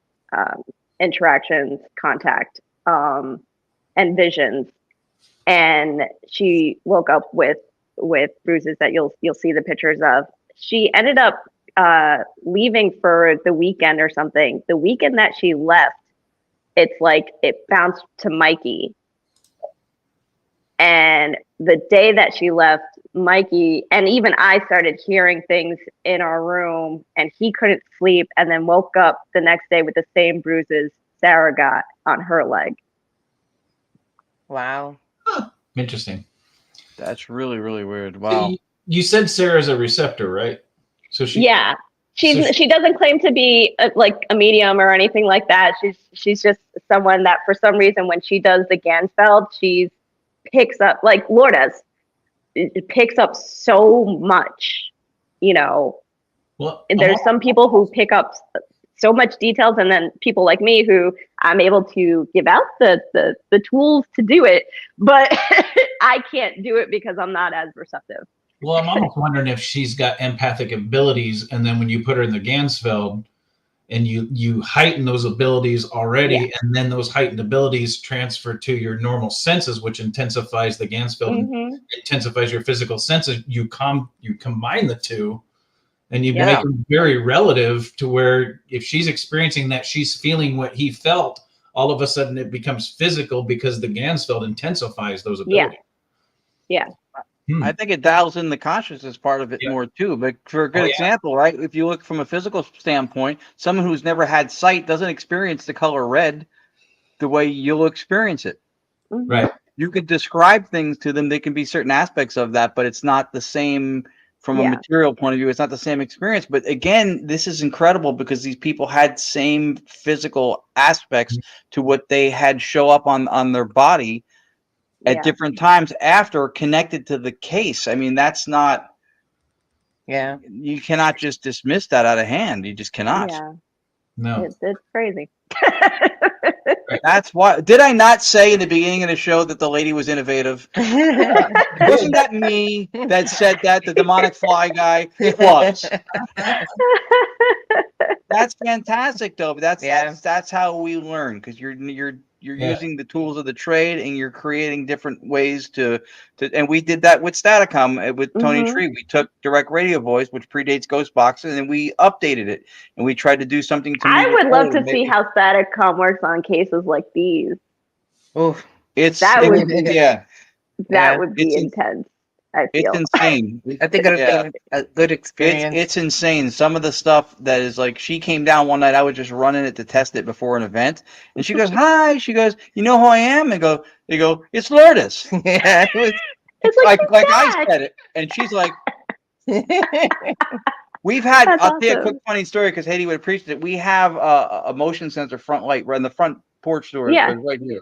S6: interactions, contact, and visions. And she woke up with bruises that you'll see the pictures of. She ended up leaving for the weekend or something. The weekend that she left, it's like it bounced to Mikey. And the day that she left, Mikey and even I started hearing things in our room, and he couldn't sleep, and then woke up the next day with the same bruises Sarah got on her leg.
S4: Wow.
S2: Interesting.
S5: That's really, really weird. Wow.
S2: So you said Sarah's a receptor, right? So she.
S6: Yeah. She doesn't claim to be like a medium or anything like that. She's just someone that for some reason when she does the Gansfeld, she picks up, like Lourdes, it picks up so much, you know.
S2: Well,
S6: there's some people who pick up so much details, and then people like me who I'm able to give out the tools to do it, but I can't do it because I'm not as receptive.
S2: Well, I'm almost wondering if she's got empathic abilities, and then when you put her in the Gansfeld and you heighten those abilities already, and then those heightened abilities transfer to your normal senses, which intensifies the Gansfeld, intensifies your physical senses. You combine the two, and you make them very relative to where if she's experiencing that, she's feeling what he felt. All of a sudden, it becomes physical because the Gansfeld intensifies those abilities.
S6: Yeah.
S5: I think it dials in the consciousness part of it more too. But for a good example, right? If you look from a physical standpoint, someone who's never had sight doesn't experience the color red the way you'll experience it.
S2: Right.
S5: You could describe things to them. They can be certain aspects of that, but it's not the same from a material point of view. It's not the same experience. But again, this is incredible because these people had same physical aspects to what they had show up on their body at different times after, connected to the case. I mean, that's not.
S4: Yeah.
S5: You cannot just dismiss that out of hand. You just cannot.
S6: Yeah.
S2: No.
S6: It's crazy.
S5: That's why. Did I not say in the beginning of the show that the lady was innovative? Wasn't that me that said that? The demonic fly guy. It was. That's fantastic, though. That's how we learn, because you're using the tools of the trade, and you're creating different ways to. And we did that with Staticom with Tony Tree. We took direct radio voice, which predates Ghostboxer, and then we updated it, and we tried to do something to.
S6: I would love to see how Staticom works on cases like these.
S5: Oh,
S6: that would be
S5: It's
S6: intense. I feel
S5: it's insane.
S4: I think it'll be a good experience.
S5: It's insane. Some of the stuff that is like, she came down one night. I was just running it to test it before an event, and she goes, "Hi." She goes, "You know who I am?" And they go, "It's Lourdes."
S4: Yeah,
S6: it's
S5: like I said it, and she's like, "We've had."
S6: That's
S5: I'll tell you a
S6: awesome.
S5: quick funny story because Heidy would appreciate it. We have a motion sensor front light right in the front porch door, right here.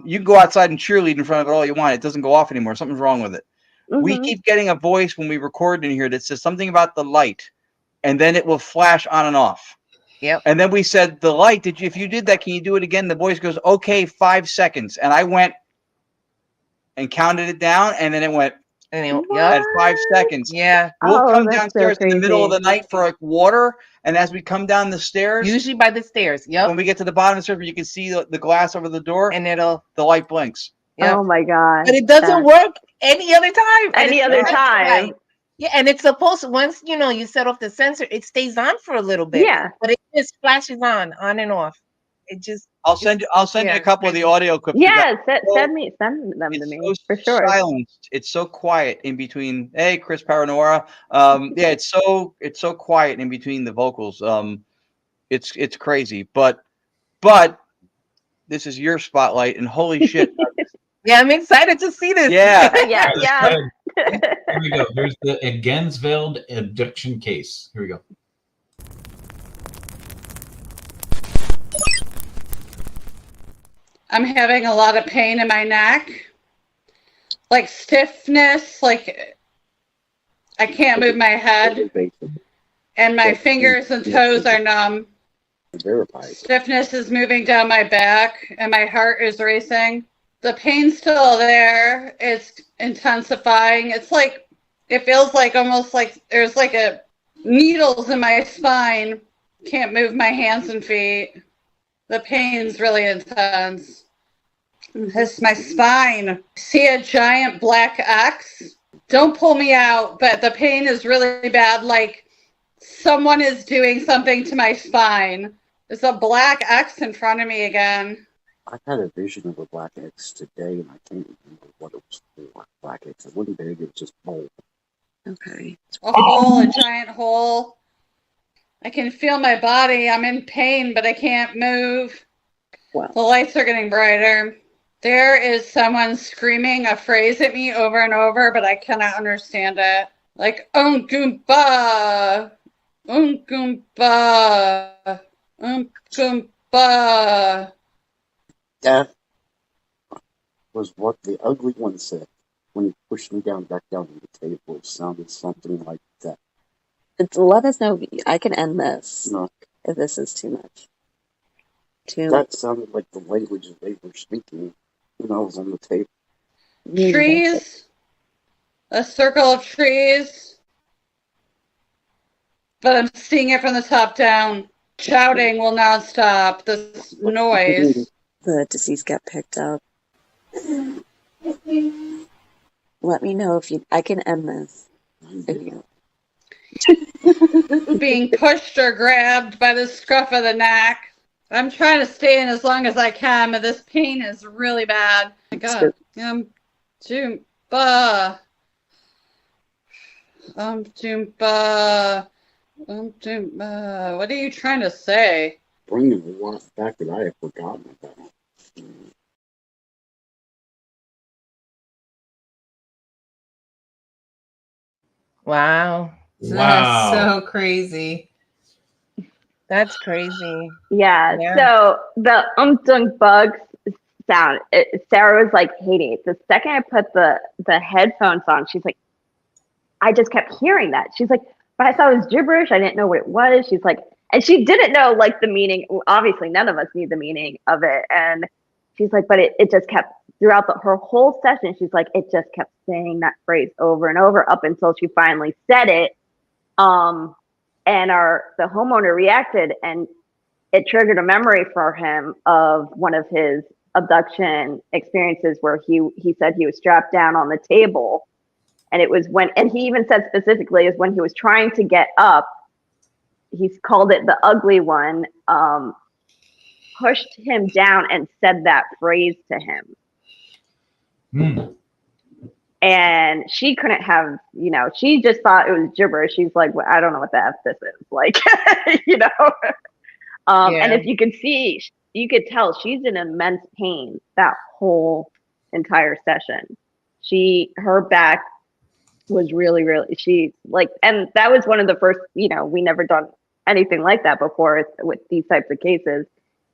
S5: You can go outside and cheerlead in front of it all you want. It doesn't go off anymore. Something's wrong with it. We keep getting a voice when we record in here that says something about the light, and then it will flash on and off.
S4: Yep.
S5: And then we said, "The light, if you did that, can you do it again?" The voice goes, "Okay, 5 seconds." And I went and counted it down, and then it went at 5 seconds.
S4: Yeah.
S5: We'll come downstairs in the middle of the night for like water, and as we come down the stairs,
S4: usually by the stairs. Yep.
S5: when we get to the bottom of the stairs, you can see the glass over the door,
S4: and
S5: the light blinks.
S4: Yep.
S6: Oh my god!
S4: But it doesn't work any other time.
S6: Any other time.
S4: Yeah, and it's supposed to, once you set off the sensor, it stays on for a little bit.
S6: Yeah.
S4: But it just flashes on and off. It just.
S5: I'll send you a couple of the audio clips.
S6: Yeah, send them to me for sure.
S5: Silenced. It's so quiet in between. Hey, Chris Paranora. Yeah, it's so quiet in between the vocals. It's crazy, but this is your spotlight, and holy shit.
S4: Yeah, I'm excited to see this.
S5: Yeah.
S6: yeah.
S2: Here we go. Here's the Gansfeld abduction case. Here we go.
S10: I'm having a lot of pain in my neck, like stiffness, like I can't move my head, and my fingers and toes are numb. Stiffness is moving down my back, and my heart is racing. The pain's still there. It's intensifying. It feels like almost like there's like needles in my spine. Can't move my hands and feet. The pain's really intense. It's my spine. See a giant black X? Don't pull me out, but the pain is really bad. Like someone is doing something to my spine. There's a black X in front of me again.
S14: I've had a vision of a black X today, and I can't remember what it was for. Black X. It wasn't big. It was just bold.
S11: Okay.
S10: A hole, a giant hole. I can feel my body. I'm in pain, but I can't move.
S11: Wow.
S10: The lights are getting brighter. There is someone screaming a phrase at me over and over, but I cannot understand it. Like, Goomba, Goomba, Goomba.
S14: That was what the ugly one said when he pushed me back down to the table. It sounded something like that.
S11: Let us know. I can end this.
S14: No.
S11: If this is too much.
S14: That sounded like the language that they were speaking when I was on the table.
S10: Trees. A circle of trees. But I'm seeing it from the top down. Shouting will not stop. This noise.
S11: The deceased got picked up. Let me know if you. I can end this. If you.
S10: Being pushed or grabbed by the scruff of the neck. I'm trying to stay in as long as I can, but this pain is really bad. Oh my God. Doomba. Doomba. What are you trying to say?
S14: Bringing a lot back that I have forgotten about.
S4: Wow.
S3: That's so crazy.
S4: That's crazy.
S6: Yeah. So the umdung bugs sound. Sarah was like, Heidy, the second I put the headphones on, she's like, I just kept hearing that. She's like, but I thought it was gibberish. I didn't know what it was. She's like, and she didn't know like the meaning. Obviously, none of us knew the meaning of it. And she's like, but it just kept throughout her whole session. She's like, it just kept saying that phrase over and over up until she finally said it. And the homeowner reacted, and it triggered a memory for him of one of his abduction experiences where he said he was strapped down on the table. And it was and he even said specifically is when he was trying to get up, he's called it the ugly one, pushed him down and said that phrase to him. And she couldn't have, she just thought it was gibberish. She's like, well, I don't know what the F this is. Like, And if you can see, you could tell she's in immense pain that whole entire session. Her back was really, really, and that was one of the first, we never done anything like that before with these types of cases.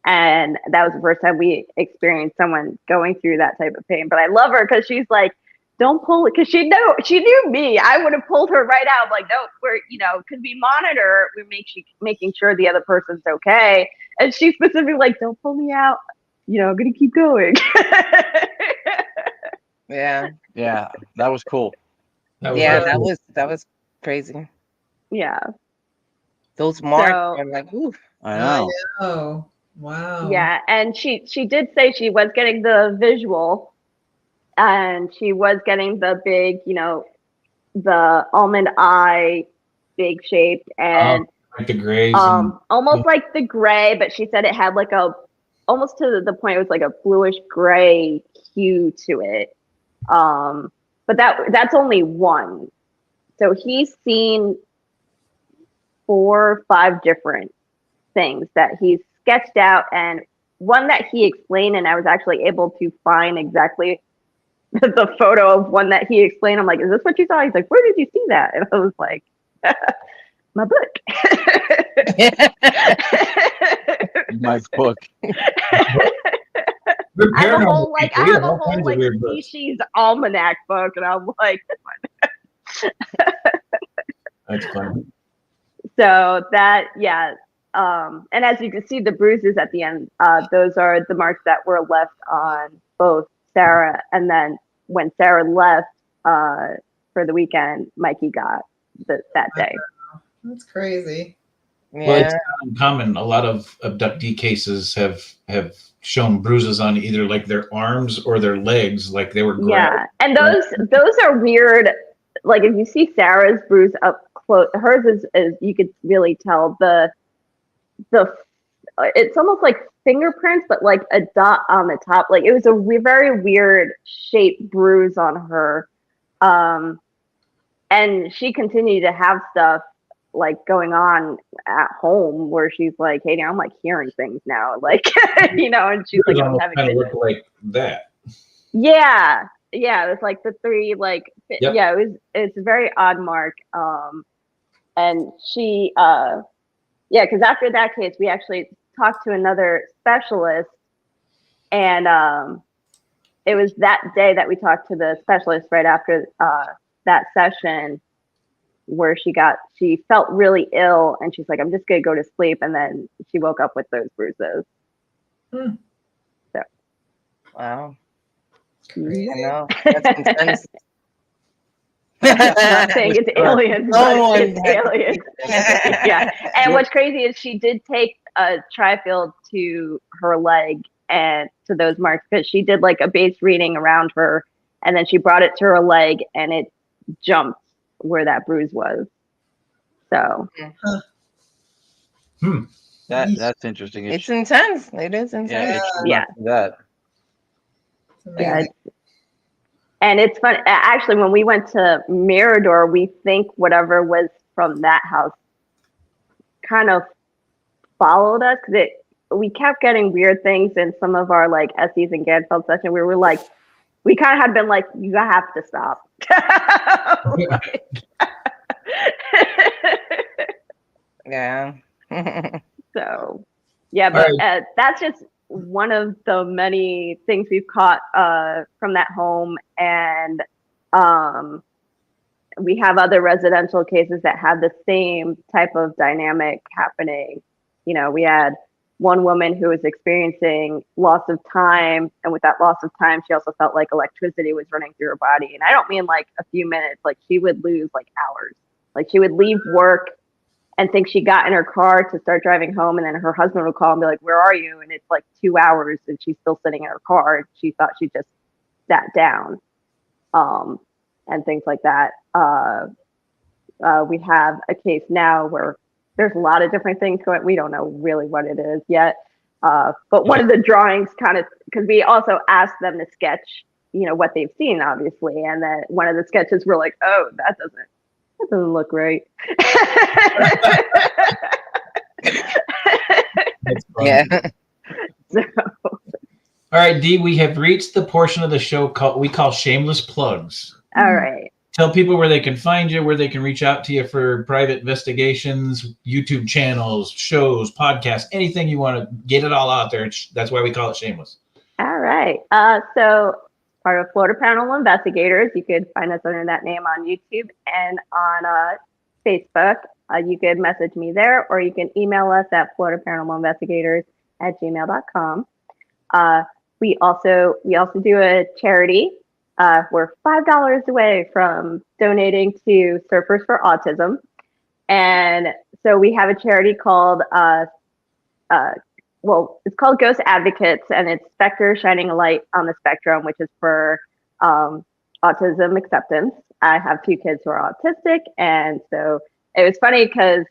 S6: And that was the first time we experienced someone going through that type of pain. But I love her because she's like, don't pull it, because she knew me. I would have pulled her right out. Like, no, we're, because we monitor, we're making sure the other person's okay. And she's specifically like, don't pull me out. I'm gonna keep going.
S4: Yeah.
S5: Yeah, that was cool.
S4: That was crazy.
S6: Yeah.
S4: Those marks are like, ooh.
S5: I know.
S3: Oh, wow.
S6: Yeah, and she did say she was getting the visual. And she was getting the big, the almond eye, big shaped, and
S2: like the grays,
S6: almost like the gray. But she said it had like almost to the point it was like a bluish gray hue to it. But that's only one. So he's seen 4 or 5 different things that he's sketched out, and one that he explained, and I was actually able to find exactly the photo of one that he explained. I'm like, is this what you saw? He's like, where did you see that? And I was like, my book.
S5: My book.
S6: I have a whole species almanac book, and I'm like,
S2: that's funny.
S6: So that, yeah. And as you can see, the bruises at the end, those are the marks that were left on both Sarah, and then when Sarah left for the weekend, Mikey got that day.
S3: That's crazy.
S4: Yeah.
S2: Well, it's not uncommon. A lot of abductee cases have shown bruises on either like their arms or their legs, like they were grabbed.
S6: Yeah, and those are weird. Like if you see Sarah's bruise up close, hers is you could really tell the it's almost like fingerprints, but like a dot on the top. Like it was a very weird shaped bruise on her. And she continued to have stuff like going on at home where she's like, hey, I'm like hearing things now. Like, and she's like, I'm having
S2: kind of look like that.
S6: Yeah. Yeah. It was like the three, like,
S2: Yep.
S6: yeah, it's a very odd mark. And she, because after that case, we actually talked to another specialist, and it was that day that we talked to the specialist right after that session where she felt really ill, and she's like, I'm just gonna go to sleep, and then she woke up with those bruises. So
S4: Wow.
S6: I
S4: know. That's intense.
S6: not saying it's aliens, but it's aliens. Yeah. And what's crazy is she did take a tri-field to her leg and to those marks, because she did like a base reading around her, and then she brought it to her leg and it jumped where that bruise was. So
S5: that's interesting.
S4: It's intense. It is intense.
S6: Yeah.
S5: That.
S6: Yeah. And it's fun. Actually, when we went to Mirador, we think whatever was from that house kind of followed us, because we kept getting weird things in some of our like Estes and Ganfeld session. We were like, we kind of had been like, you have to stop.
S4: Yeah.
S6: So, yeah, but that's just one of the many things we've caught from that home. And we have other residential cases that have the same type of dynamic happening. We had one woman who was experiencing loss of time, and with that loss of time, she also felt like electricity was running through her body. And I don't mean like a few minutes, like she would lose like hours. Like she would leave work and think she got in her car to start driving home, and then her husband would call and be like, where are you? And it's like 2 hours and she's still sitting in her car. She thought she just sat down, and things like that. We have a case now where there's a lot of different things going. We don't know really what it is yet. But one of the drawings because we also asked them to sketch, what they've seen, obviously. And then one of the sketches, we're like, oh, that doesn't look right.
S4: Yeah.
S6: So.
S2: All right, Dee, we have reached the portion of the show we call shameless plugs.
S6: All right.
S2: Tell people where they can find you, where they can reach out to you for private investigations, YouTube channels, shows, podcasts, anything you want to get it all out there. That's why we call it shameless.
S6: All right. So part of Florida Paranormal Investigators, you could find us under that name on YouTube and on Facebook. You could message me there, or you can email us at floridaparanormalinvestigators@gmail.com. We also do a charity. We're $5 away from donating to Surfers for Autism. And so we have a charity called, it's called Ghost Advocates, and it's Spectre Shining a Light on the Spectrum, which is for autism acceptance. I have 2 kids who are autistic. And so it was funny because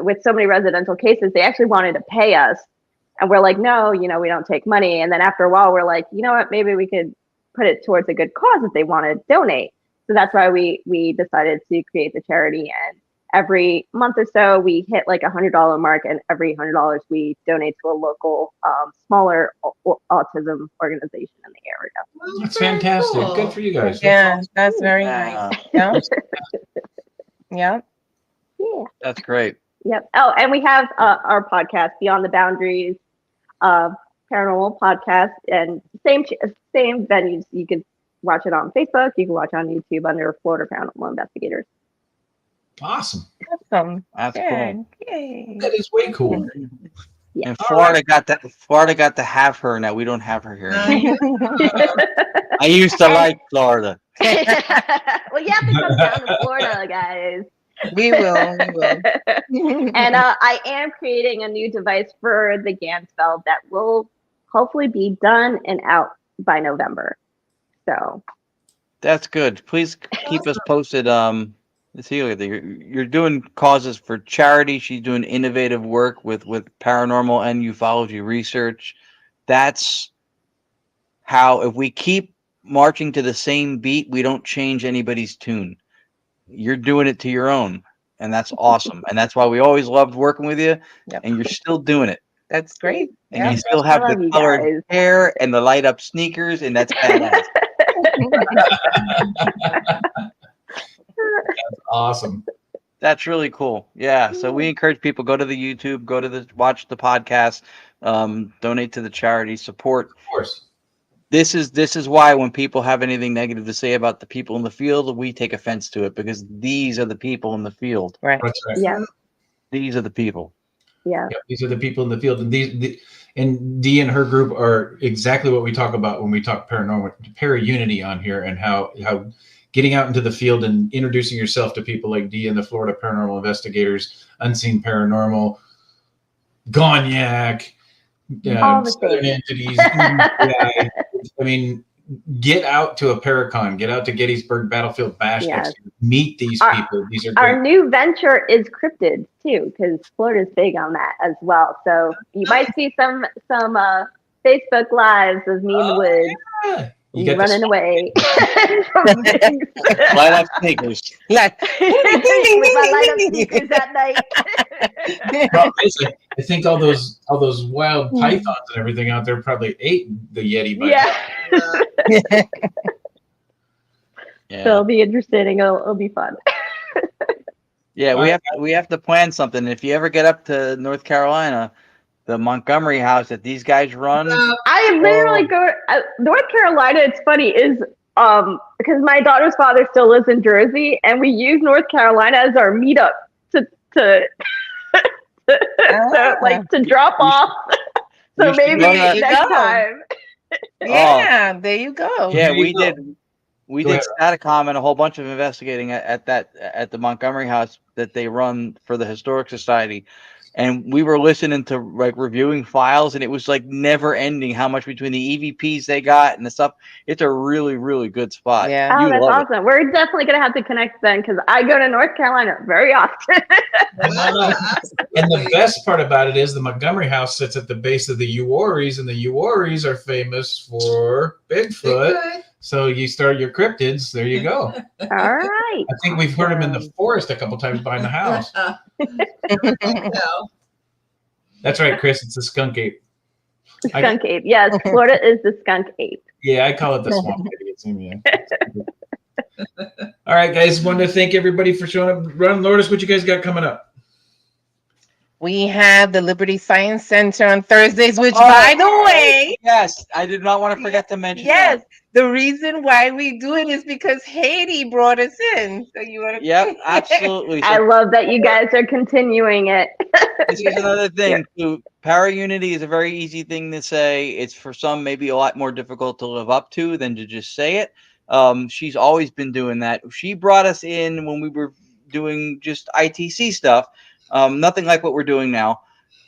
S6: with so many residential cases, they actually wanted to pay us. And we're like, no, we don't take money. And then after a while, we're like, you know what, maybe we could put it towards a good cause if they want to donate. So that's why we decided to create the charity. And every month or so, we hit like $100 mark, and every $100 we donate to a local smaller autism organization in the area.
S2: That's fantastic. Cool. Good for you guys.
S4: Yeah, that's very nice. Yeah. Yeah.
S6: Yeah.
S5: That's great.
S6: Yep. Oh, and we have our podcast, Beyond the Boundaries, Paranormal Podcast, and same venues. You can watch it on Facebook. You can watch it on YouTube under Florida Paranormal Investigators.
S2: Awesome.
S4: Awesome.
S5: That's cool.
S4: Yay.
S2: That is way cool.
S6: Yeah.
S5: And Florida got to have her. Now we don't have her here. I used to like Florida.
S6: Well, you have to come down to Florida, guys.
S4: We will.
S6: And I am creating a new device for the Ganfeld that will hopefully be done and out by November. So
S5: That's good. Please keep us posted. You're doing causes for charity. She's doing innovative work with paranormal and ufology research. That's how, if we keep marching to the same beat, we don't change anybody's tune. You're doing it to your own, and that's awesome. And that's why we always loved working with you. And you're still doing it.
S4: That's great.
S5: And you still have the colored hair and the light up sneakers, and that's badass.
S2: That's awesome.
S5: That's really cool. Yeah. So we encourage people, go to the YouTube, watch the podcast, donate to the charity, support.
S2: Of course.
S5: This is why when people have anything negative to say about the people in the field, we take offense to it, because these are the people in the field.
S4: Right.
S2: That's right.
S6: Yeah.
S5: These are the people.
S6: Yeah.
S2: These are the people in the field, and and Dee and her group are exactly what we talk about when we talk paranormal, para-unity on here, and how getting out into the field and introducing yourself to people like Dee and the Florida Paranormal Investigators, UnScene Paranormal, Gonyak, Southern Entities. I mean, get out to a Paracon, get out to Gettysburg Battlefield Bash next year. Meet these people. These are
S6: our new venture is cryptids too, because Florida's big on that as well. So you might see some Facebook lives of me in the woods.
S2: Yeah.
S6: You running away.
S5: Light up sneakers.
S6: With my light up sneakers at night.
S2: I think all those wild pythons and everything out there probably ate the Yeti.
S6: Yeah. So it'll be interesting. It'll be fun.
S5: Yeah, we have to plan something. If you ever get up to North Carolina, the Montgomery house that these guys run.
S6: I literally go North Carolina. It's funny is because my daughter's father still lives in Jersey, and we use North Carolina as our meetup to drop off. So maybe next time.
S4: Yeah, there you go.
S5: Yeah, we did Statacom and a whole bunch of investigating at the Montgomery house that they run for the Historic Society. And we were listening to reviewing files, and it was never ending how much between the EVPs they got and the stuff. It's a really, really good spot.
S4: Yeah.
S6: Oh, that's awesome. We're definitely going to have to connect then, because I go to North Carolina very often.
S2: And the best part about it is the Montgomery house sits at the base of the Uwaris, and the Uwaris are famous for Bigfoot. So you start your cryptids. There you go.
S6: All right.
S2: I think we've heard them in the forest a couple times behind the house. That's right, Chris. It's the skunk ape.
S6: The skunk ape. Yes, Florida is the skunk ape.
S2: Yeah, I call it the swamp idiot. All right, guys. Wanted to thank everybody for showing up. Ron, Lourdes, what you guys got coming up?
S4: We have the Liberty Science Center on Thursdays, which, by the way,
S5: yes, I did not want to forget to mention.
S4: Yes, the reason why we do it is because Heidy brought us in. So you want to?
S5: Yep, absolutely.
S6: I love that you guys are continuing it.
S5: This is another thing. Para-unity is a very easy thing to say. It's for some maybe a lot more difficult to live up to than to just say it. She's always been doing that. She brought us in when we were doing just ITC stuff. Nothing like what we're doing now.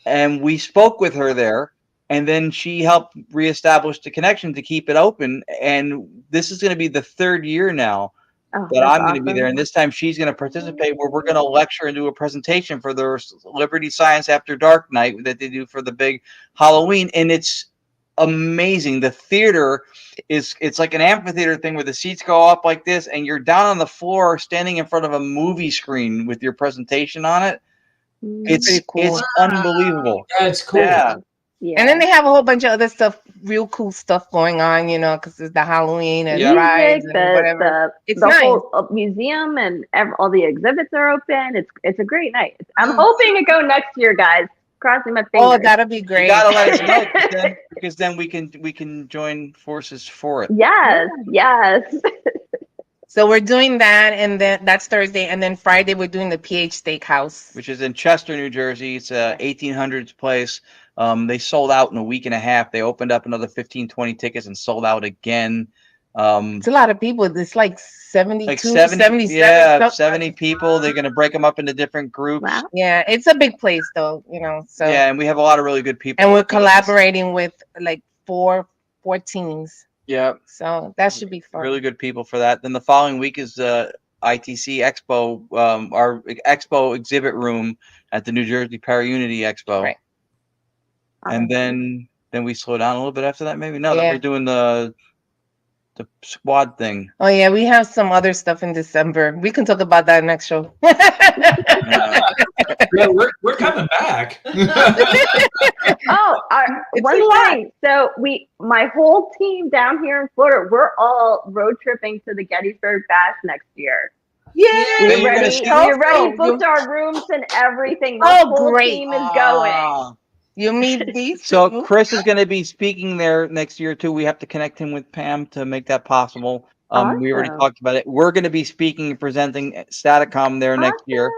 S5: And we spoke with her there, and then she helped reestablish the connection to keep it open. And this is going to be the third year now that I'm going to be there. And this time she's going to participate, where we're going to lecture and do a presentation for their Liberty Science After Dark night that they do for the big Halloween. And it's amazing. The theater it's like an amphitheater thing where the seats go up like this, and you're down on the floor standing in front of a movie screen with your presentation on it. It's cool. It's unbelievable.
S2: That's cool.
S6: Yeah.
S4: And then they have a whole bunch of other stuff, real cool stuff going on, because it's the Halloween and rides and whatever. It's
S6: the
S4: nice.
S6: Whole museum and all the exhibits are open. It's a great night. I'm hoping to go next year, guys. Crossing my fingers.
S4: Oh, that'll be great.
S5: You gotta let us know, because then we can join forces for it.
S6: Yes.
S4: So we're doing that, and then that's Thursday, and then Friday we're doing the PH Steakhouse,
S5: which is in Chester, New Jersey. It's a 1800s place. They sold out in a week and a half. They opened up another 20 tickets and sold out again.
S4: It's a lot of people. It's like 72, 77.
S5: Yeah, 70 people. They're going to break them up into different groups.
S6: Wow.
S4: Yeah, it's a big place, though, So
S5: yeah, and we have a lot of really good people.
S4: And we're collaborating with four teams.
S5: Yeah.
S4: So that should be fun.
S5: Really good people for that. Then the following week is ITC Expo, our Expo exhibit room at the New Jersey Para-Unity Expo.
S4: Right.
S5: And then we slow down a little bit after that, maybe. No,
S4: Yeah.
S5: we're doing the squad thing.
S4: Oh yeah, we have some other stuff in December. We can talk about that next show.
S2: Yeah, we're coming back.
S6: One thing. So my whole team down here in Florida, we're all road tripping to the Gettysburg Bash next year.
S4: Yeah,
S6: we already booked our rooms and everything. The whole
S4: great.
S6: team is going.
S4: You meet these.
S5: So Chris is going to be speaking there next year too. We have to connect him with Pam to make that possible. We already talked about it. We're going to be speaking and presenting Staticom there next year,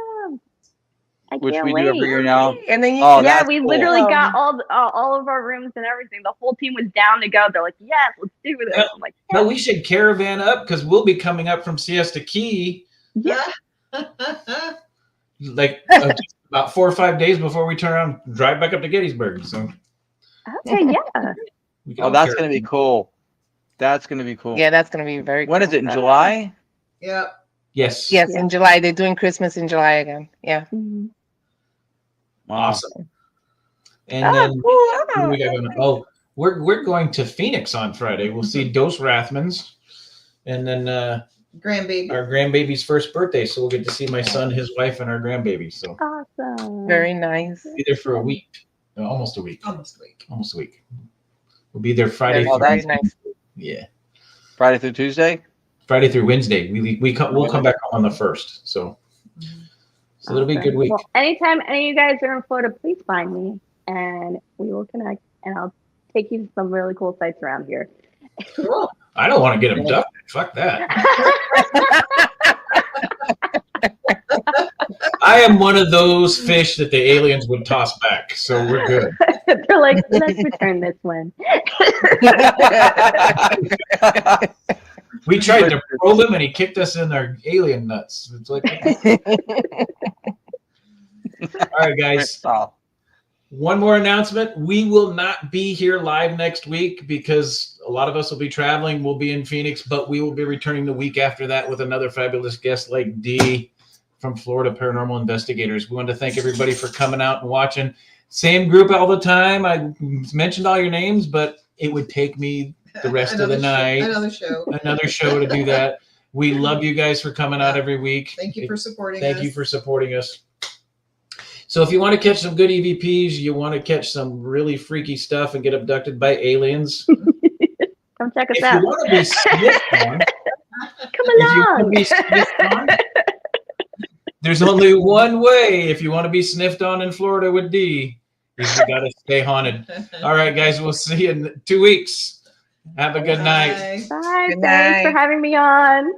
S5: which we do every year now.
S4: And then
S6: we literally got all of our rooms and everything. The whole team was down to go. They're like, yes, let's do this. I'm like,
S2: no, we should caravan up because we'll be coming up from Siesta Key.
S6: Yeah.
S2: Like just about 4 or 5 days before we turn around, drive back up to Gettysburg. So.
S6: Okay, yeah.
S5: Oh, that's going to be cool. That's going to be cool.
S4: Yeah, that's going to be very cool.
S5: When is it? In July?
S3: Yeah.
S2: Yes.
S4: Yes, in July. They're doing Christmas in July again. Yeah.
S2: Awesome. And then what do we got going on? Oh, we're going to Phoenix on Friday. We'll see Dos Rathmans, and then
S3: grandbaby.
S2: Our grandbaby's first birthday. So we'll get to see my son, his wife, and our grandbaby. So
S6: awesome.
S4: Very nice.
S2: Be there for a week. Almost a week. Almost a week. We'll be there Friday.
S4: Oh, that's nice.
S2: Yeah.
S5: Friday through Tuesday?
S2: Friday through Wednesday. We'll come back on the 1st. So it'll be a good week.
S6: Well, anytime any of you guys are in Florida, please find me and we will connect and I'll take you to some really cool sites around here.
S2: Cool. I don't want to get abducted. Fuck that. I am one of those fish that the aliens would toss back, so we're good.
S6: They're like, let's return this one.
S2: We tried to probe him and he kicked us in our alien nuts. It's like, all right, guys. One more announcement. We will not be here live next week because a lot of us will be traveling. We'll be in Phoenix, but we will be returning the week after that with another fabulous guest like Dee from Florida Paranormal Investigators. We want to thank everybody for coming out and watching. Same group all the time. I mentioned all your names, but it would take me the rest of the night. Another show to do that. We love you guys for coming out every week.
S3: Thank you for supporting us.
S2: Thank you for supporting us. So if you want to catch some good EVPs, you want to catch some really freaky stuff and get abducted by aliens,
S6: come check us
S2: if
S6: out.
S2: You want to be sniffed on,
S6: come along.
S2: If you want to be sniffed on, there's only one way. If you want to be sniffed on in Florida with D, you got to stay haunted. All right, guys, we'll see you in 2 weeks. Have a good night.
S6: Bye. Thanks for having me on.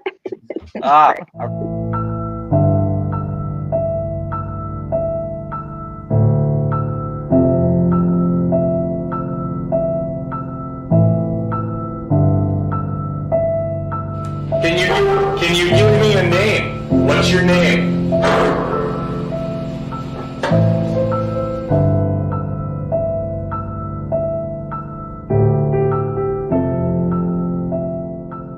S15: Can you give me a name? What's your name?